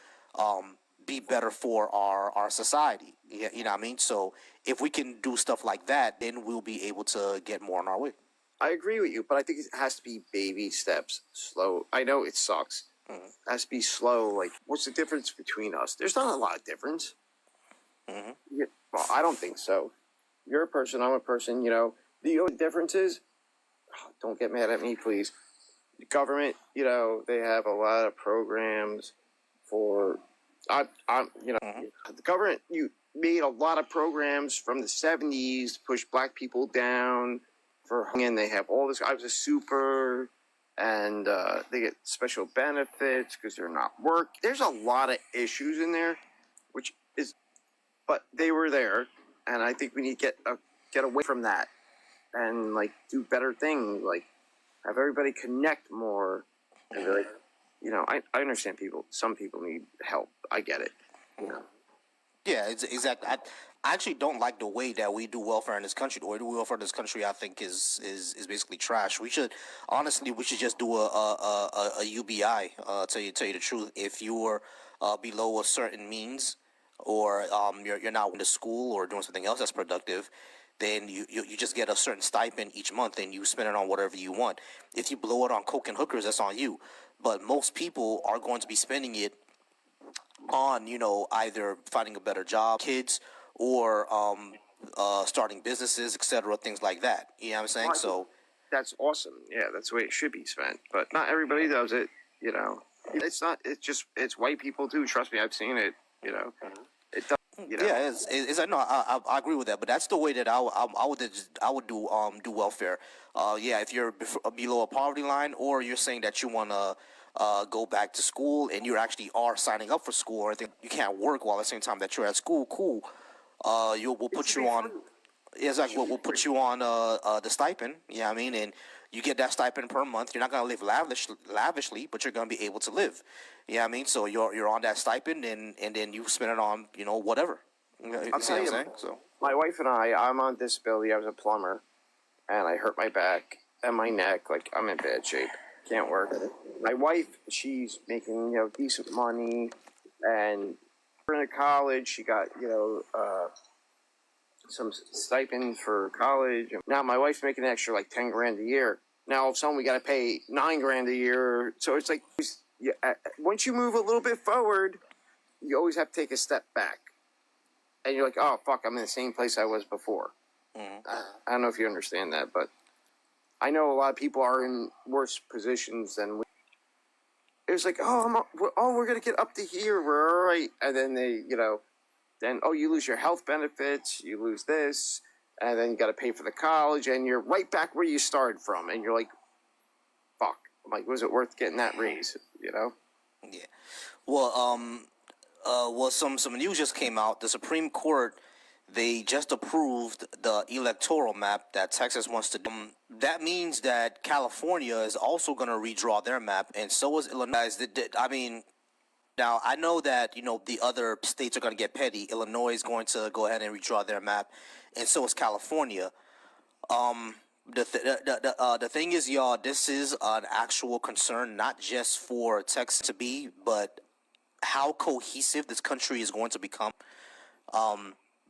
be better for our society? You know what I mean? So if we can do stuff like that, then we'll be able to get more on our way. I agree with you, but I think it has to be baby steps, slow. I know it sucks. It has to be slow. Like, what's the difference between us? There's not a lot of difference. Yeah, well, I don't think so. You're a person, I'm a person, you know. The only difference is, don't get mad at me, please. The government, you know, they have a lot of programs for, the government, you made a lot of programs from the 70s to push black people down and they have all this. I was a super, and they get special benefits because they're not work. There's a lot of issues in there, but they were there, and I think we need to get away from that and like do better things, like have everybody connect more. And be like, you know, I understand some people need help. I get it. You know. Yeah, it's exactly. I actually don't like the way that we do welfare in this country. The way we do welfare in this country, I think, is basically trash. We should just do a UBI. Tell you the truth. If you're below a certain means, or you're not going to school or doing something else that's productive, then you just get a certain stipend each month and you spend it on whatever you want. If you blow it on coke and hookers, that's on you. But most people are going to be spending it on, you know, either finding a better job, kids, or starting businesses, etc., things like that. You know what I'm saying? So that's awesome. Yeah, that's the way it should be spent. But not everybody does it. You know, it's not. It's white people too. Trust me, I've seen it. You know, it does. You know? Yeah, no, I agree with that, but that's the way that I would do welfare. Yeah, if you're below a poverty line, or you're saying that you want to go back to school and you actually are signing up for school, or I think you can't work while at the same time that you're at school, cool. We'll put you on. Yeah, exactly. We'll put you on the stipend. Yeah, I mean, and you get that stipend per month. You're not gonna live lavishly, but you're gonna be able to live. Yeah, I mean, so you're on that stipend, and then you spend it on, you know, whatever. I'll tell you, my wife and I'm on disability. I was a plumber, and I hurt my back and my neck. Like, I'm in bad shape. Can't work. My wife, she's making, you know, decent money, and in college, she got, you know, some stipend for college. Now my wife's making an extra like 10 grand a year. Now all of a sudden we got to pay 9 grand a year. So it's like, once you move a little bit forward, you always have to take a step back. And you're like, oh fuck, I'm in the same place I was before. I don't know if you understand that, but I know a lot of people are in worse positions than we. It was like, we're gonna get up to here, we're all right, and then they, you know, then you lose your health benefits, you lose this, and then you got to pay for the college, and you're right back where you started from, and you're like, fuck, I'm like, was it worth getting that raise? You know? Yeah. Well, some news just came out. The Supreme Court, they just approved the electoral map that Texas wants to do. That means that California is also going to redraw their map, and so is Illinois. I mean, now I know that, you know, the other states are going to get petty. Illinois is going to go ahead and redraw their map, and so is California. The thing is, y'all, this is an actual concern, not just for Texas to be, but how cohesive this country is going to become.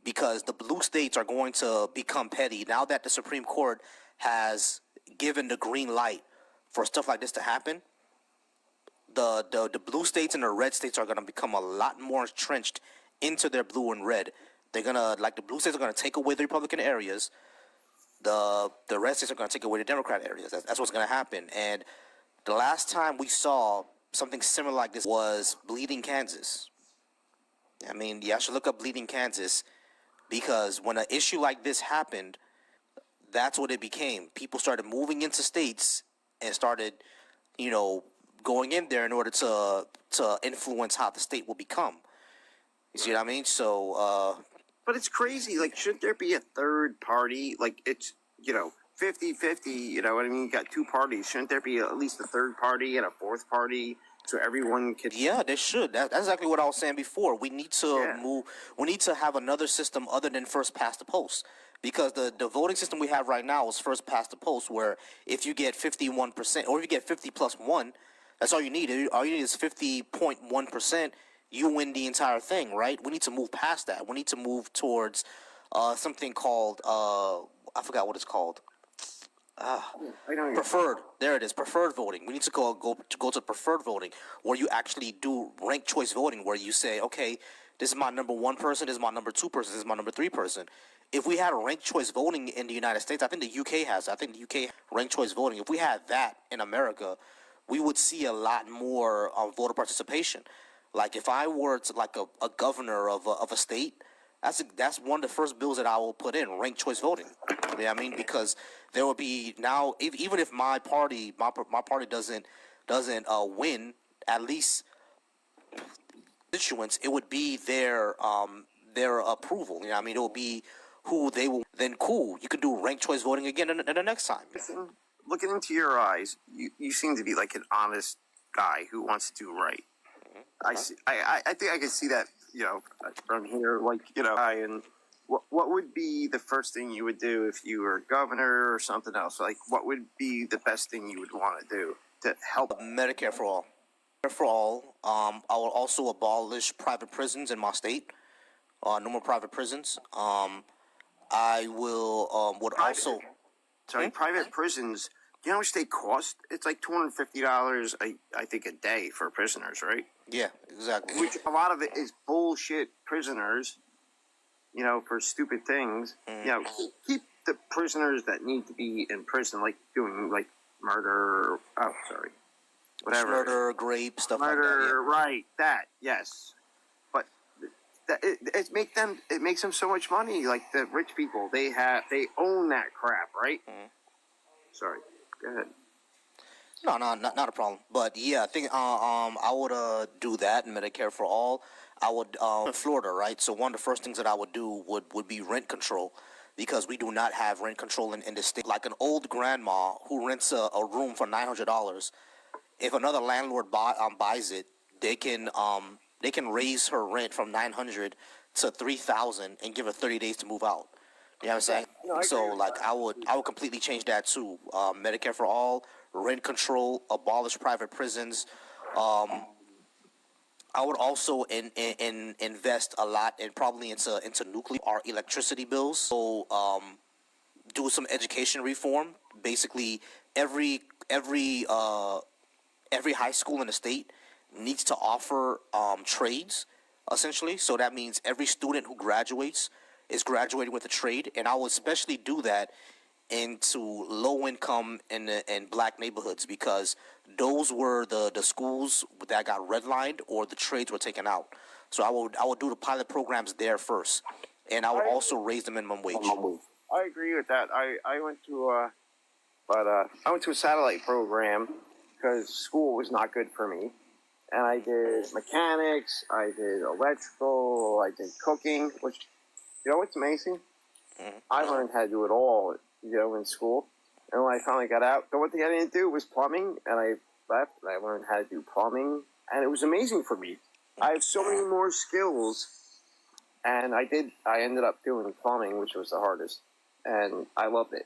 Because the blue states are going to become petty now that the Supreme Court has given the green light for stuff like this to happen. The blue states and the red states are going to become a lot more entrenched into their blue and red. They're gonna, like, the blue states are going to take away the Republican areas. The red states are going to take away the Democrat areas. That's what's going to happen. And the last time we saw something similar like this was Bleeding Kansas. I mean, you should look up Bleeding Kansas, because when an issue like this happened, that's what it became. People started moving into states and started, you know, going in there in order to influence how the state will become. You see what I mean? So, but it's crazy. Like, shouldn't there be a third party? Like, it's, you know, 50-50, you know what I mean? You got two parties. Shouldn't there be at least a third party and a fourth party so everyone can... Yeah, there should. That's exactly what I was saying before. We need to move. We need to have another system other than first past the post. because the voting system we have right now is first past the post, where if you get 51%, or if you get 50 plus 1, that's all you need. All you need is 50.1%. You win the entire thing, right? We need to move past that. We need to move towards something called I forgot what it's called. Preferred. There it is. Preferred voting. We need to go to preferred voting, where you actually do ranked choice voting, where you say, okay, this is my number 1 person, this is my number 2 person, this is my number 3 person. If we had ranked choice voting in the United States, I think the UK has. I think the UK ranked choice voting. If we had that in America, we would see a lot more voter participation. Like if I were to like a governor of a state, that's one of the first bills that I will put in, ranked choice voting. You know what I mean? Because there will be now, even if my party doesn't win, at least constituents, it would be their approval. You know what I mean? It will be who they will. Then cool, you can do ranked choice voting again in the next time. Looking into your eyes, you seem to be like an honest guy who wants to do right. I think I can see that, from here, and what would be the first thing you would do if you were governor or something else? Like, what would be the best thing you would want to do to help? Medicare for all. For all, I will also abolish private prisons in my state. No more private prisons. I will private prisons. Do you know how much they cost? It's like $250, I think, a day for prisoners, right? Yeah, exactly. Which a lot of it is bullshit prisoners, for stupid things. Keep the prisoners that need to be in prison, like doing like murder. Whatever. Murder, grape, stuff like that. Yeah. Right? That, yes. But it makes them so much money. Like the rich people, they own that crap, right? Mm-hmm. Sorry. Go ahead. No, not a problem. But yeah, I think I would do that in Medicare for all. I would in Florida, right? So one of the first things that I would do would be rent control, because we do not have rent control in the state. Like an old grandma who rents a room for $900, if another landlord buys it, they can raise her rent from $900 to $3,000 and give her 30 days to move out. You know what I'm saying? No, so like I would completely change that too. Medicare for all, rent control, abolish private prisons. I would also invest a lot into nuclear, our electricity bills. So do some education reform. Basically, every high school in the state needs to offer trades, essentially. So that means every student who graduates is graduating with a trade, and I will especially do that into low income and black neighborhoods, because those were the schools that got redlined or the trades were taken out. So I would do the pilot programs there first, and I would also raise the minimum wage. I agree with that. I went to a satellite program because school was not good for me, and I did mechanics, I did electrical, I did cooking, which, what's amazing? I learned how to do it all, in school. And when I finally got out, the one thing I didn't do was plumbing, and I left, and I learned how to do plumbing, and it was amazing for me. I have so many more skills, and I ended up doing plumbing, which was the hardest, and I loved it.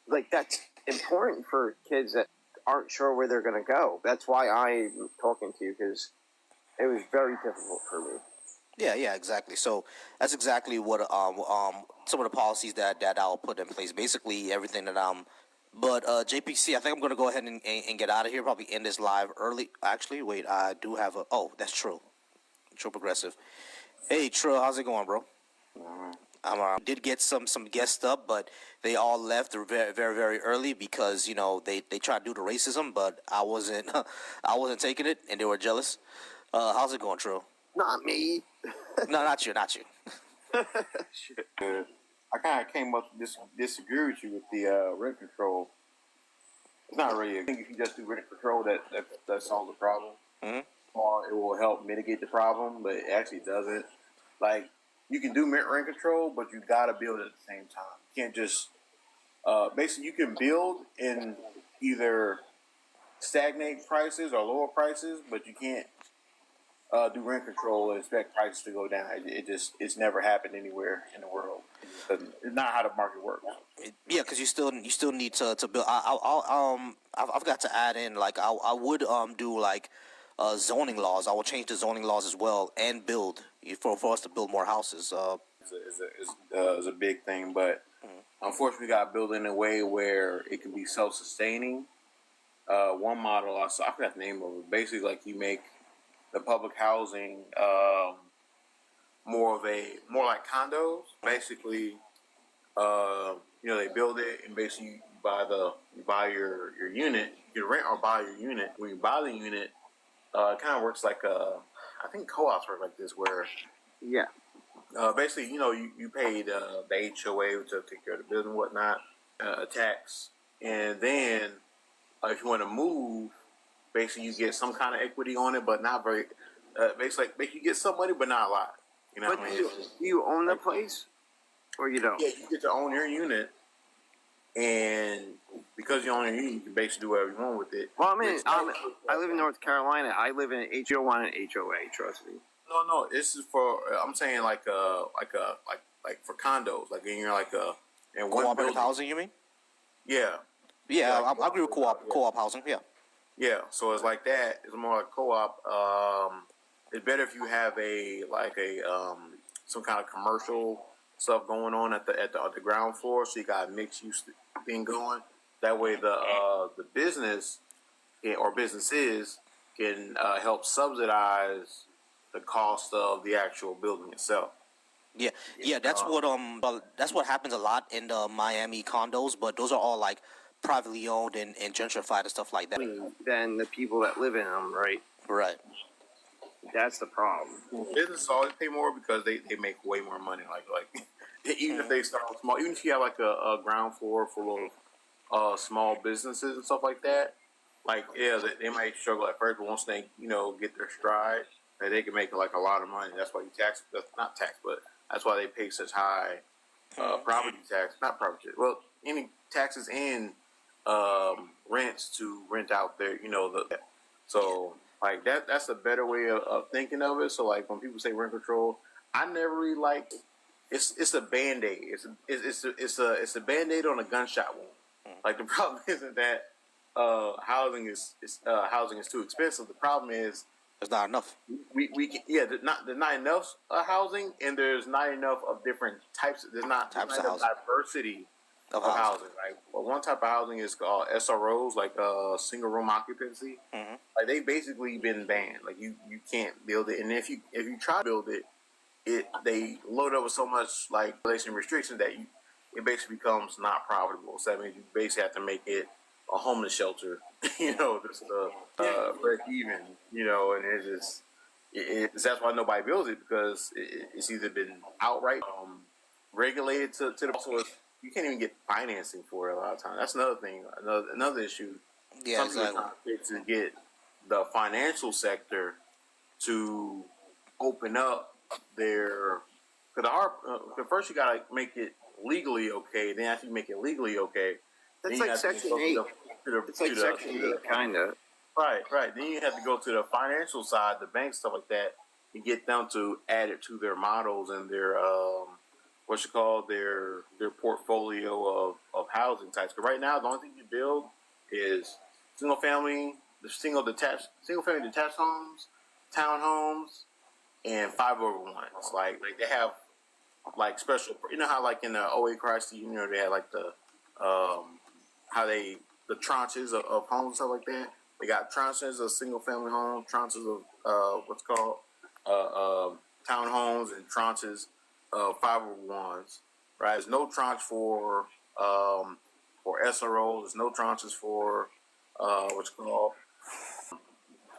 Like, that's important for kids that aren't sure where they're going to go. That's why I'm talking to you, because it was very difficult for me. Yeah, exactly. So that's exactly what some of the policies that I'll put in place. Basically, everything that But JPC, I think I'm going to go ahead and get out of here. Probably end this live early. Actually, wait, I do have a. Oh, that's True. True Progressive. Hey, True, how's it going, bro? I did get some guests up, but they all left very, very, very early because they tried to do the racism, but I wasn't taking it, and they were jealous. How's it going, True? Not me. No, not you. Shit. I kind of came up to disagree with you with the rent control. It's not really. I think if you just do rent control, that solves the problem. Mm-hmm. Or it will help mitigate the problem, but it actually doesn't. Like, you can do rent control, but you gotta build it at the same time. You can't just basically you can build and either stagnate prices or lower prices, but you can't do rent control and expect prices to go down. It's never happened anywhere in the world. It's not how the market works. Yeah, because you still need to build. I've got to add in, like, I would do like zoning laws. I will change the zoning laws as well and build for us to build more houses. Is a big thing, but unfortunately, we got to build in a way where it can be self-sustaining. One model, I forgot the name of it. Basically, like you make the public housing more like condos. Basically, they build it and basically you buy your unit, you rent or buy your unit. When you buy the unit, it kind of works like I think co-ops work like this, where basically you paid the HOA to take care of the building and whatnot, a tax, and then if you want to move, basically you get some kind of equity on it, but not very. Basically, you get some money, but not a lot. You know But what I mean? you own the place, or you don't? Yeah, you get to own your unit, and because you own your unit, you can basically do whatever you want with it. Well, I live in North Carolina. I live in you don't want an HOA, trust me. No, this is for. I'm saying like for condos, like in like in one Co-operative building. housing, you mean? Yeah. Yeah, I agree with co-op housing. Yeah. Yeah, so it's like that. It's more like co-op. It's better if you have some kind of commercial stuff going on at the ground floor, so you got a mixed use thing going. That way, the business or businesses can help subsidize the cost of the actual building itself. Yeah, that's what happens a lot in the Miami condos, but those are all like privately owned and gentrified and stuff like that. Than the people that live in them, right? Right. That's the problem. Businesses always pay more because they make way more money. Like even if they start small, even if you have like a ground floor full of small businesses and stuff like that, like they might struggle at first, but once they get their stride, they can make like a lot of money. That's why you tax. That's not tax, but that's why they pay such high property tax. Not property. Well, any taxes and rents to rent out their like that's a better way of thinking of it. So like when people say rent control, I never really like it's a band-aid. It's a band-aid on a gunshot wound. Like the problem isn't that housing is too expensive. The problem is there's not enough. There's not enough housing, and there's not enough of different types. There's not enough diversity of housing. Right? Well, one type of housing is called SROs, like single room occupancy. Mm-hmm. Like they basically been banned. Like you can't build it, and if you try to build it, they load up with so much like regulation restrictions that it basically becomes not profitable. So that means you basically have to make it a homeless shelter, just to break even, and that's why nobody builds it, because it's either been outright regulated to the also you can't even get financing for it a lot of times. That's another thing, another issue. Yeah, exactly. To get the financial sector to open up their, first you gotta make it legally okay, then after you make it legally okay, that's like Section 8. It's like Section 8, kind of. Right. Then you have to go to the financial side, the bank, stuff like that, and get them to add it to their models and their their portfolio of housing types. Because right now, the only thing you build is single family detached homes, townhomes, and 501s. Like they have like special. You know how like in the 08 crisis, they had like the the tranches of homes and stuff like that. They got tranches of single family homes, tranches of what's called townhomes, and tranches of 501s. Right? There's no tranche for SROs. There's no tranches for what's called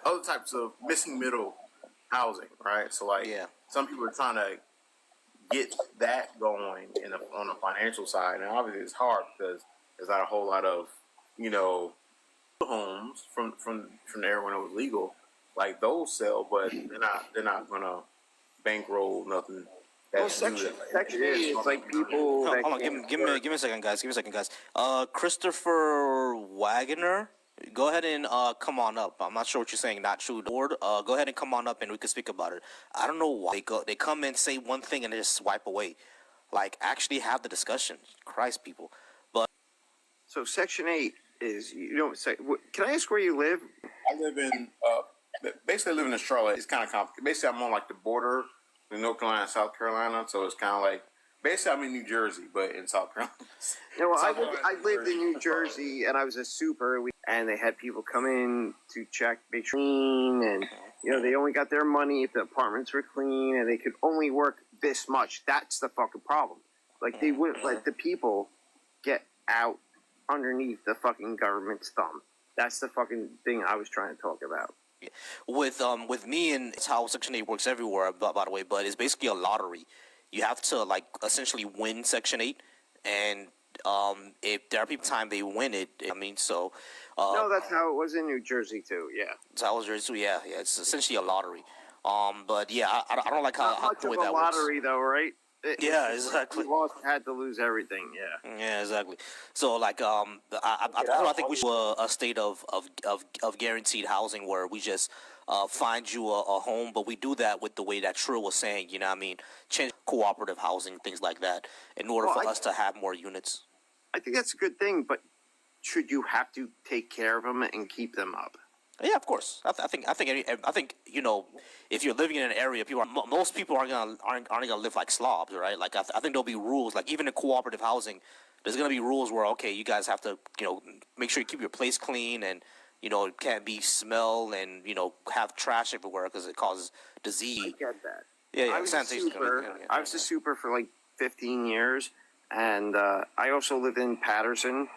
other types of missing middle housing. Right? So like some people are trying to get that going on the financial side, and obviously it's hard because there's not a whole lot of homes from there when it was legal, like those sell, but they're not gonna bankroll nothing. Section 8 is like people. Hold on, give me a second, guys. Christopher Wagner. Go ahead and come on up. I'm not sure what you're saying. Not true, Lord. Go ahead and come on up, and we can speak about it. I don't know why they come and say one thing and they just swipe away. Like, actually have the discussion. Christ, people. But So Section 8 is, you don't say, can I ask where you live? I live in, basically I live in Charlotte. It's kind of complicated. Basically, I'm on like the border with North Carolina and South Carolina. So it's kind of like, basically I'm in New Jersey, but in South Carolina. No, well, I lived in New Jersey, and I was a super, and they had people come in to check, make sure clean, and they only got their money if the apartments were clean, and they could only work this much. That's the fucking problem. Like, they wouldn't let the people get out underneath the fucking government's thumb. That's the fucking thing I was trying to talk about. with me, and it's how Section 8 works everywhere, by the way, but it's basically a lottery. You have to, like, essentially win Section 8, and if there are people time they win it, I mean, so... no, that's how it was in New Jersey, too, yeah. That's how it was in Jersey, too, yeah, it's essentially a lottery. But, yeah, I don't like how much the way of a that lottery, works. though, right? Yeah, exactly. You had to lose everything, yeah. Yeah, exactly. So, like, I think we should a state of guaranteed housing where we just find you a home, but we do that with the way that Trill was saying, you know what I mean? Change cooperative housing, things like that, in order for us to have more units. I think that's a good thing, but should you have to take care of them and keep them up? Yeah, of course. I think if you're living in an area, most people aren't gonna live like slobs, right? Like I think there'll be rules. Like even in cooperative housing, there's gonna be rules where you guys have to make sure you keep your place clean, and it can't be smell and have trash everywhere because it causes disease. I get that. Yeah. I was a super for like 15 years, and I also lived in Patterson,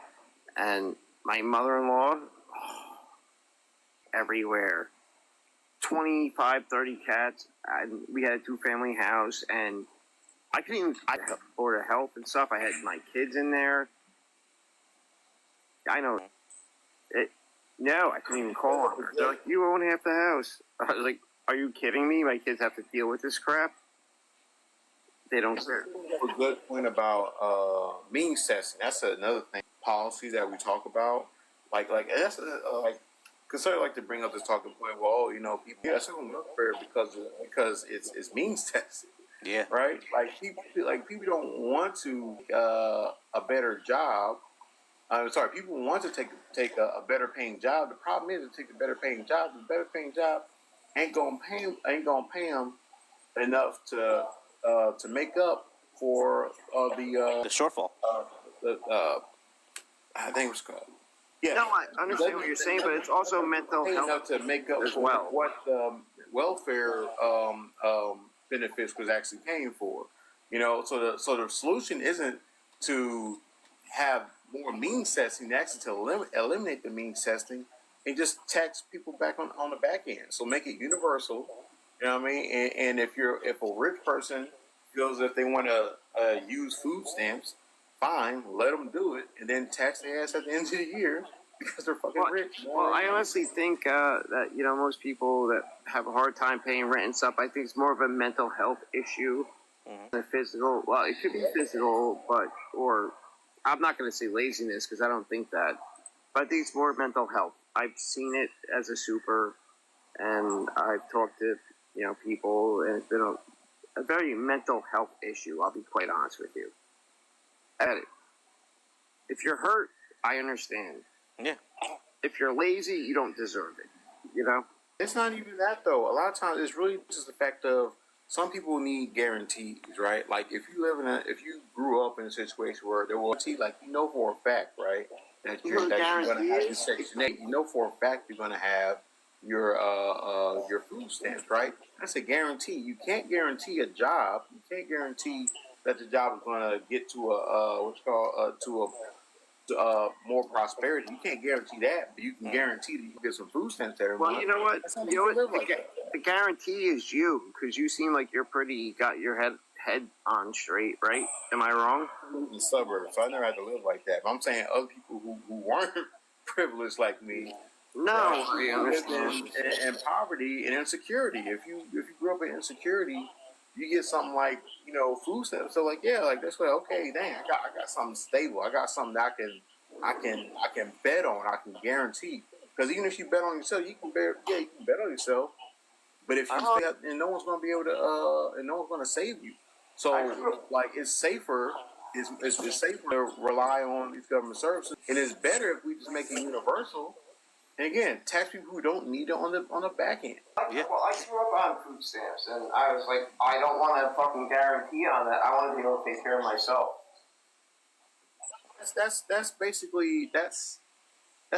and my mother-in-law. Everywhere, 25, 30 cats, and we had a 2-family house, and I couldn't even afford a health and stuff. I had my kids in there. I know it. No, I couldn't even call on her. They're like, "You own half the house." I was like, "Are you kidding me? My kids have to deal with this crap." They don't care. A good point about means testing. That's another thing. Policies that we talk about, like that's like. Because I like to bring up this talking point. Well, people that's on welfare because it's means tested. Yeah. Right. People don't want to a better job. I'm sorry. People want to take a better paying job. The problem is to take a better paying job. The better paying job ain't gonna pay them enough to make up for the shortfall. I think it was called. Yeah. No, I understand what you're saying, but it's also mental health to make up as for well. what welfare benefits was actually paying for. So the solution isn't to have more means testing, actually to eliminate the means testing and just tax people back on the back end. So make it universal. You know what I mean? And if a rich person feels that they want to use food stamps, fine, let them do it, and then tax their ass at the end of the year because they're fucking rich. Well, I honestly think that most people that have a hard time paying rent and stuff, I think it's more of a mental health issue than a physical. Well, it could be physical, or I'm not going to say laziness because I don't think that, but I think it's more mental health. I've seen it as a super, and I've talked to people, and it's been a very mental health issue. I'll be quite honest with you. If you're hurt, I understand. Yeah. If you're lazy, you don't deserve it. It's not even that though. A lot of times, it's really just the fact of some people need guarantees, right? Like if you grew up in a situation where there was like for a fact, right, that you're going to have your Section 8, for a fact you're going to have your food stamps, right? That's a guarantee. You can't guarantee a job. You can't guarantee that the job is going to get to more prosperity. You can't guarantee that, but you can guarantee that you get some food stamps every month. Well, you know what? The guarantee is you, because you seem like you're got your head on straight, right? Am I wrong? I live in the suburbs, so I never had to live like that. But I'm saying other people who weren't privileged like me. No, I understand. And poverty and insecurity. If you grew up in insecurity, you get something like food stamps. So that's what. Okay, dang, I got something stable. I got something that I can bet on. I can guarantee. Because even if you bet on yourself, you can bet on yourself. But if you stay up, and no one's going to be able to, and no one's going to save you. So, like, it's safer. It's safer to rely on these government services, and it's better if we just make it universal. And again, tax people who don't need it on the back end. Yeah. Well, I grew up on food stamps, and I was like, I don't want a fucking guarantee on that. I want to be able to take care of myself. That's basically that's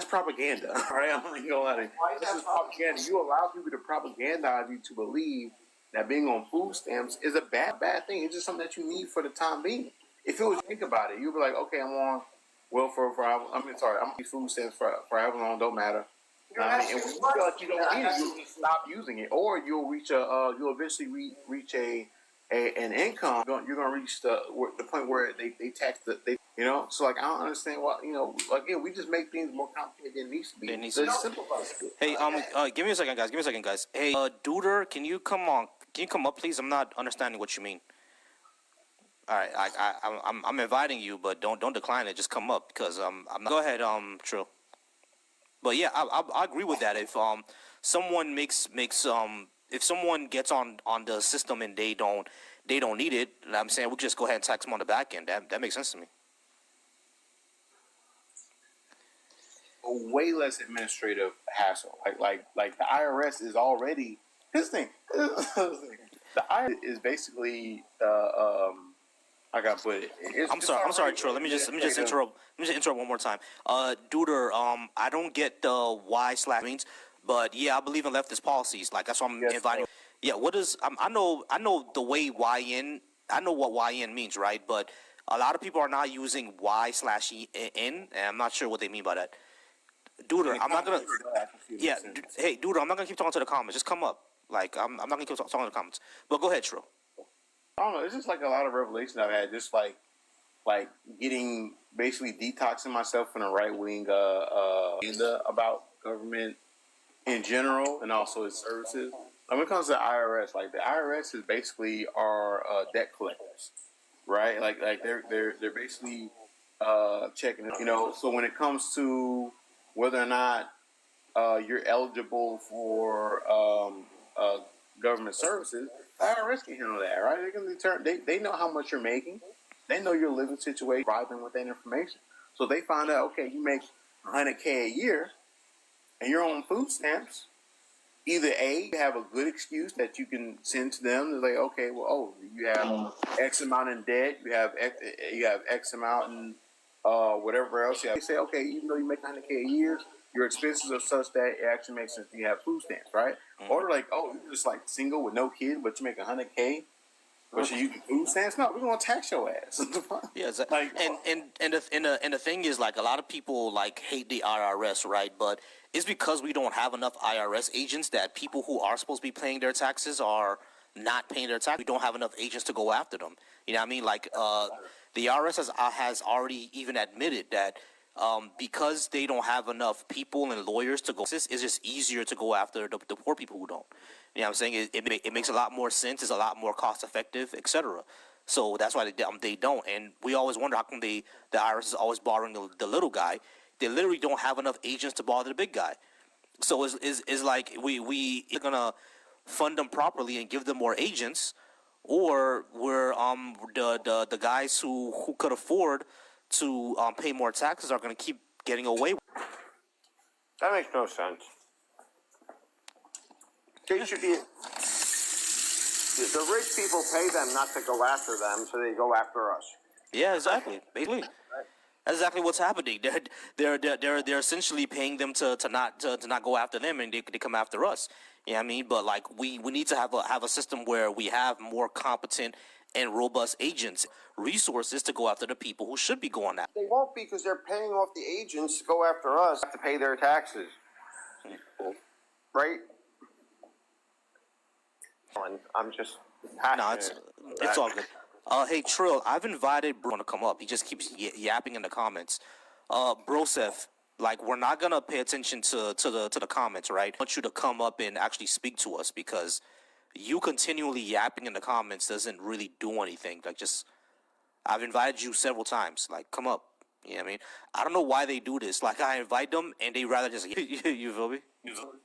propaganda, right? I'm not gonna lie to you. This is propaganda. You allow people to propagandize you to believe that being on food stamps is a bad thing. It's just something that you need for the time being. If you think about it, you'd be like, okay, I'm on welfare forever. I'm on food stamps forever long. Don't matter. And when you feel like you don't need it, you'll just stop using it, or you'll reach you'll eventually reach an income. You're gonna reach the point where they tax So like I don't understand why again we just make things more complicated than it needs to be. Just simplify it. Hey, give me a second, guys. Hey, Duder, can you come up, please? I'm not understanding what you mean. All right, I'm inviting you, but don't decline it. Just come up because I'm not. Go ahead, Trill. But yeah, I agree with that. If someone if someone gets on the system and they don't need it, I'm saying we just go ahead and tax them on the back end. That makes sense to me. A way less administrative hassle. Like the IRS is already this thing. The IRS is basically I gotta put it. I'm sorry, Trill. Let me just interrupt. Let me just interrupt one more time. Duder, I don't get the why/ means, but yeah, I believe in leftist policies. Like that's why I'm inviting. Yeah, what is? I know the way YN. I know what YN means, right? But a lot of people are not using Y/N, and I'm not sure what they mean by that. Duder, I'm not gonna. Yeah, hey, Duder, I'm not gonna keep talking to the comments. Just come up. Like I'm not gonna keep talking to the comments. But go ahead, Trill. I don't know. It's just like a lot of revelation I've had. Just like getting basically detoxing myself from the right wing agenda about government in general and also its services. When it comes to the IRS, like the IRS is basically our debt collectors, right? Like they're basically checking. So when it comes to whether or not you're eligible for government services, the IRS can handle that, right? They can determine. They know how much you're making. They know your living situation. Provide them with that information. So they find out, okay, you make $100K a year, and you're on food stamps. Either A, you have a good excuse that you can send to them. They're like, okay, well, you have X amount in debt. You have X amount in whatever else. They say, okay, even though you make $100K a year, your expenses are such that it actually makes sense you have food stamps, right? Mm-hmm. Or they're like, you're just like single with no kid, but you make $100K, but you get food stamps. No, we're gonna tax your ass. Yeah, exactly. And the thing is, like, a lot of people like hate the IRS, right? But it's because we don't have enough IRS agents that people who are supposed to be paying their taxes are not paying their taxes. We don't have enough agents to go after them. You know what I mean? Like, the IRS has already even admitted that. Because they don't have enough people and lawyers to go, it's just easier to go after the poor people who don't. You know what I'm saying? It makes a lot more sense. It's a lot more cost effective, etc. So that's why they don't. And we always wonder how come the IRS is always borrowing the little guy. They literally don't have enough agents to bother the big guy. So it's like we are gonna fund them properly and give them more agents, or we're the guys who could afford to pay more taxes are going to keep getting away with. That makes no sense. They should be. The rich people pay them not to go after them, so they go after us. Yeah, exactly. Basically, that's exactly what's happening. They're essentially paying them to not go after them, and they come after us. You know what I mean? But like we need to have a system where we have more competent and robust agents, resources to go after the people who should be going after. They won't because they're paying off the agents to go after us to pay their taxes. Right? I'm just passionate. No, it's all good. Hey, Trill, I've invited Bruno to come up. He just keeps yapping in the comments. Broseph, like, we're not going to pay attention to the comments, right? I want you to come up and actually speak to us because you continually yapping in the comments doesn't really do anything. Like, I've invited you several times. Like, come up. You know what I mean? I don't know why they do this. Like, I invite them, and they rather just you feel me?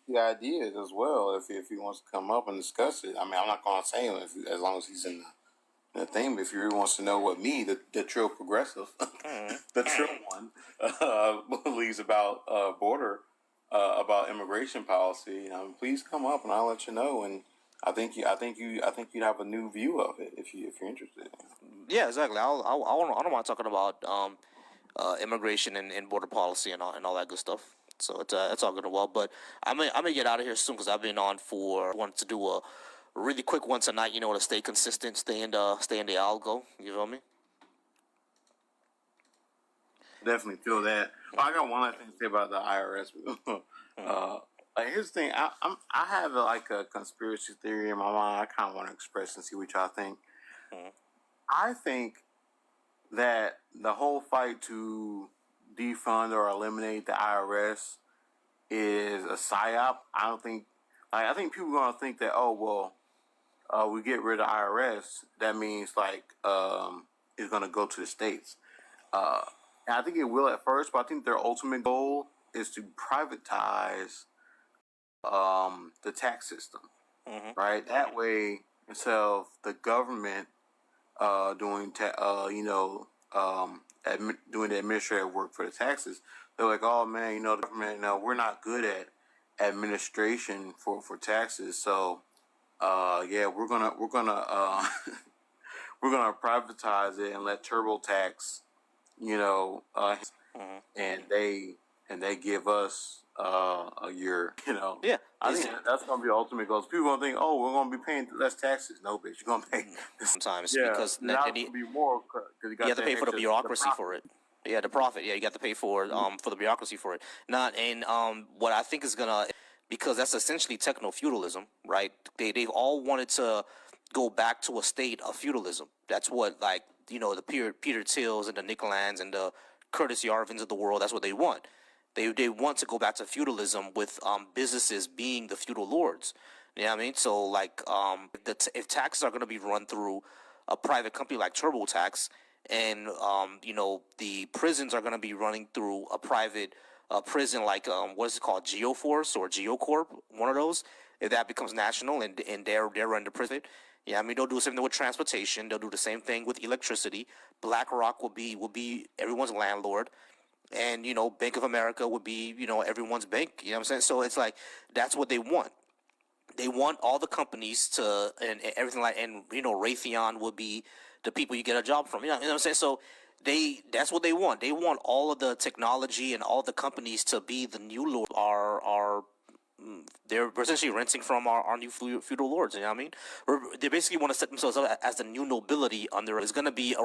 The ideas as well. If he wants to come up and discuss it, I mean, I'm not going to say him as long as he's in the thing. But if he really wants to know what me, the trill progressive, the trill one, believes about about immigration policy, please come up and I'll let you know. And I think you'd have a new view of it if you're interested. Yeah, exactly. I don't mind talking about immigration and border policy and all that good stuff. So it's all good and well. But I'm gonna get out of here soon because I've been on for wanted to do a really quick one tonight. You know, to stay consistent, stay in the algo. You feel me? Definitely feel that. Oh, I got one last thing to say about the IRS. Like, here's the thing. I have a conspiracy theory in my mind. I kind of want to express and see what y'all think. I think that the whole fight to defund or eliminate the IRS is a psyop. I think people are gonna think that, we get rid of the IRS. That means it's gonna go to the states. And I think it will at first, but I think their ultimate goal is to privatize the tax system, right? That way, instead of the government doing doing the administrative work for the taxes, they're like, oh man, the government, we're not good at administration for taxes, so we're gonna we're gonna privatize it and let TurboTax, and they give us a year, Yeah, I think that's gonna be the ultimate goal. People gonna think, oh, we're gonna be paying less taxes. No, bitch, you're gonna pay sometimes because now they need be more. You have to pay for the bureaucracy for it. Yeah, the profit. Yeah, you got to pay for the bureaucracy for it. What I think is gonna, because that's essentially techno feudalism, right? They've all wanted to go back to a state of feudalism. That's what the Peter Tills and the Nicolans and the Curtis Yarvins of the world. That's what they want. They want to go back to feudalism with businesses being the feudal lords. You know what I mean? So if taxes are going to be run through a private company like TurboTax, and the prisons are going to be running through a private prison like what is it called, Geoforce or Geocorp, one of those. If that becomes national and they're run the prison, yeah, I mean they'll do the same thing with transportation. They'll do the same thing with electricity. BlackRock will be everyone's landlord. And, Bank of America would be, everyone's bank. You know what I'm saying? So it's like, that's what they want. They want all the companies to, and everything Raytheon would be the people you get a job from. You know what I'm saying? So that's what they want. They want all of the technology and all the companies to be the new lord. They're essentially renting from our new feudal lords. You know what I mean? They basically want to set themselves up as the new nobility under. It's going to be a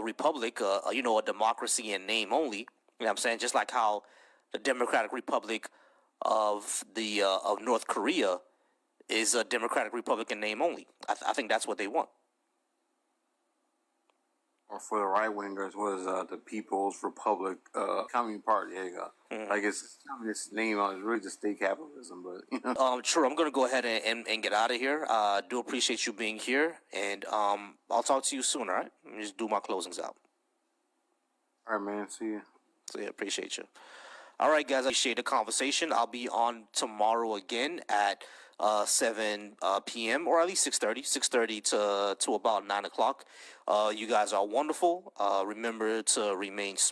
republic, a democracy in name only. You know what I'm saying? Just like how the Democratic Republic of North Korea is a Democratic Republic in name only. I think that's what they want. Or for the right wingers, was the People's Republic Communist Party? There you go. Like it's communist name on it's really just state capitalism, but Sure. I'm gonna go ahead and get out of here. Do appreciate you being here, and I'll talk to you soon. All right. Let me just do my closings out. All right, man. See you. So yeah, appreciate you. All right, guys. I appreciate the conversation. I'll be on tomorrow again at 7 p.m. or at least 6:30 to about 9 o'clock. You guys are wonderful. Remember to remain smart.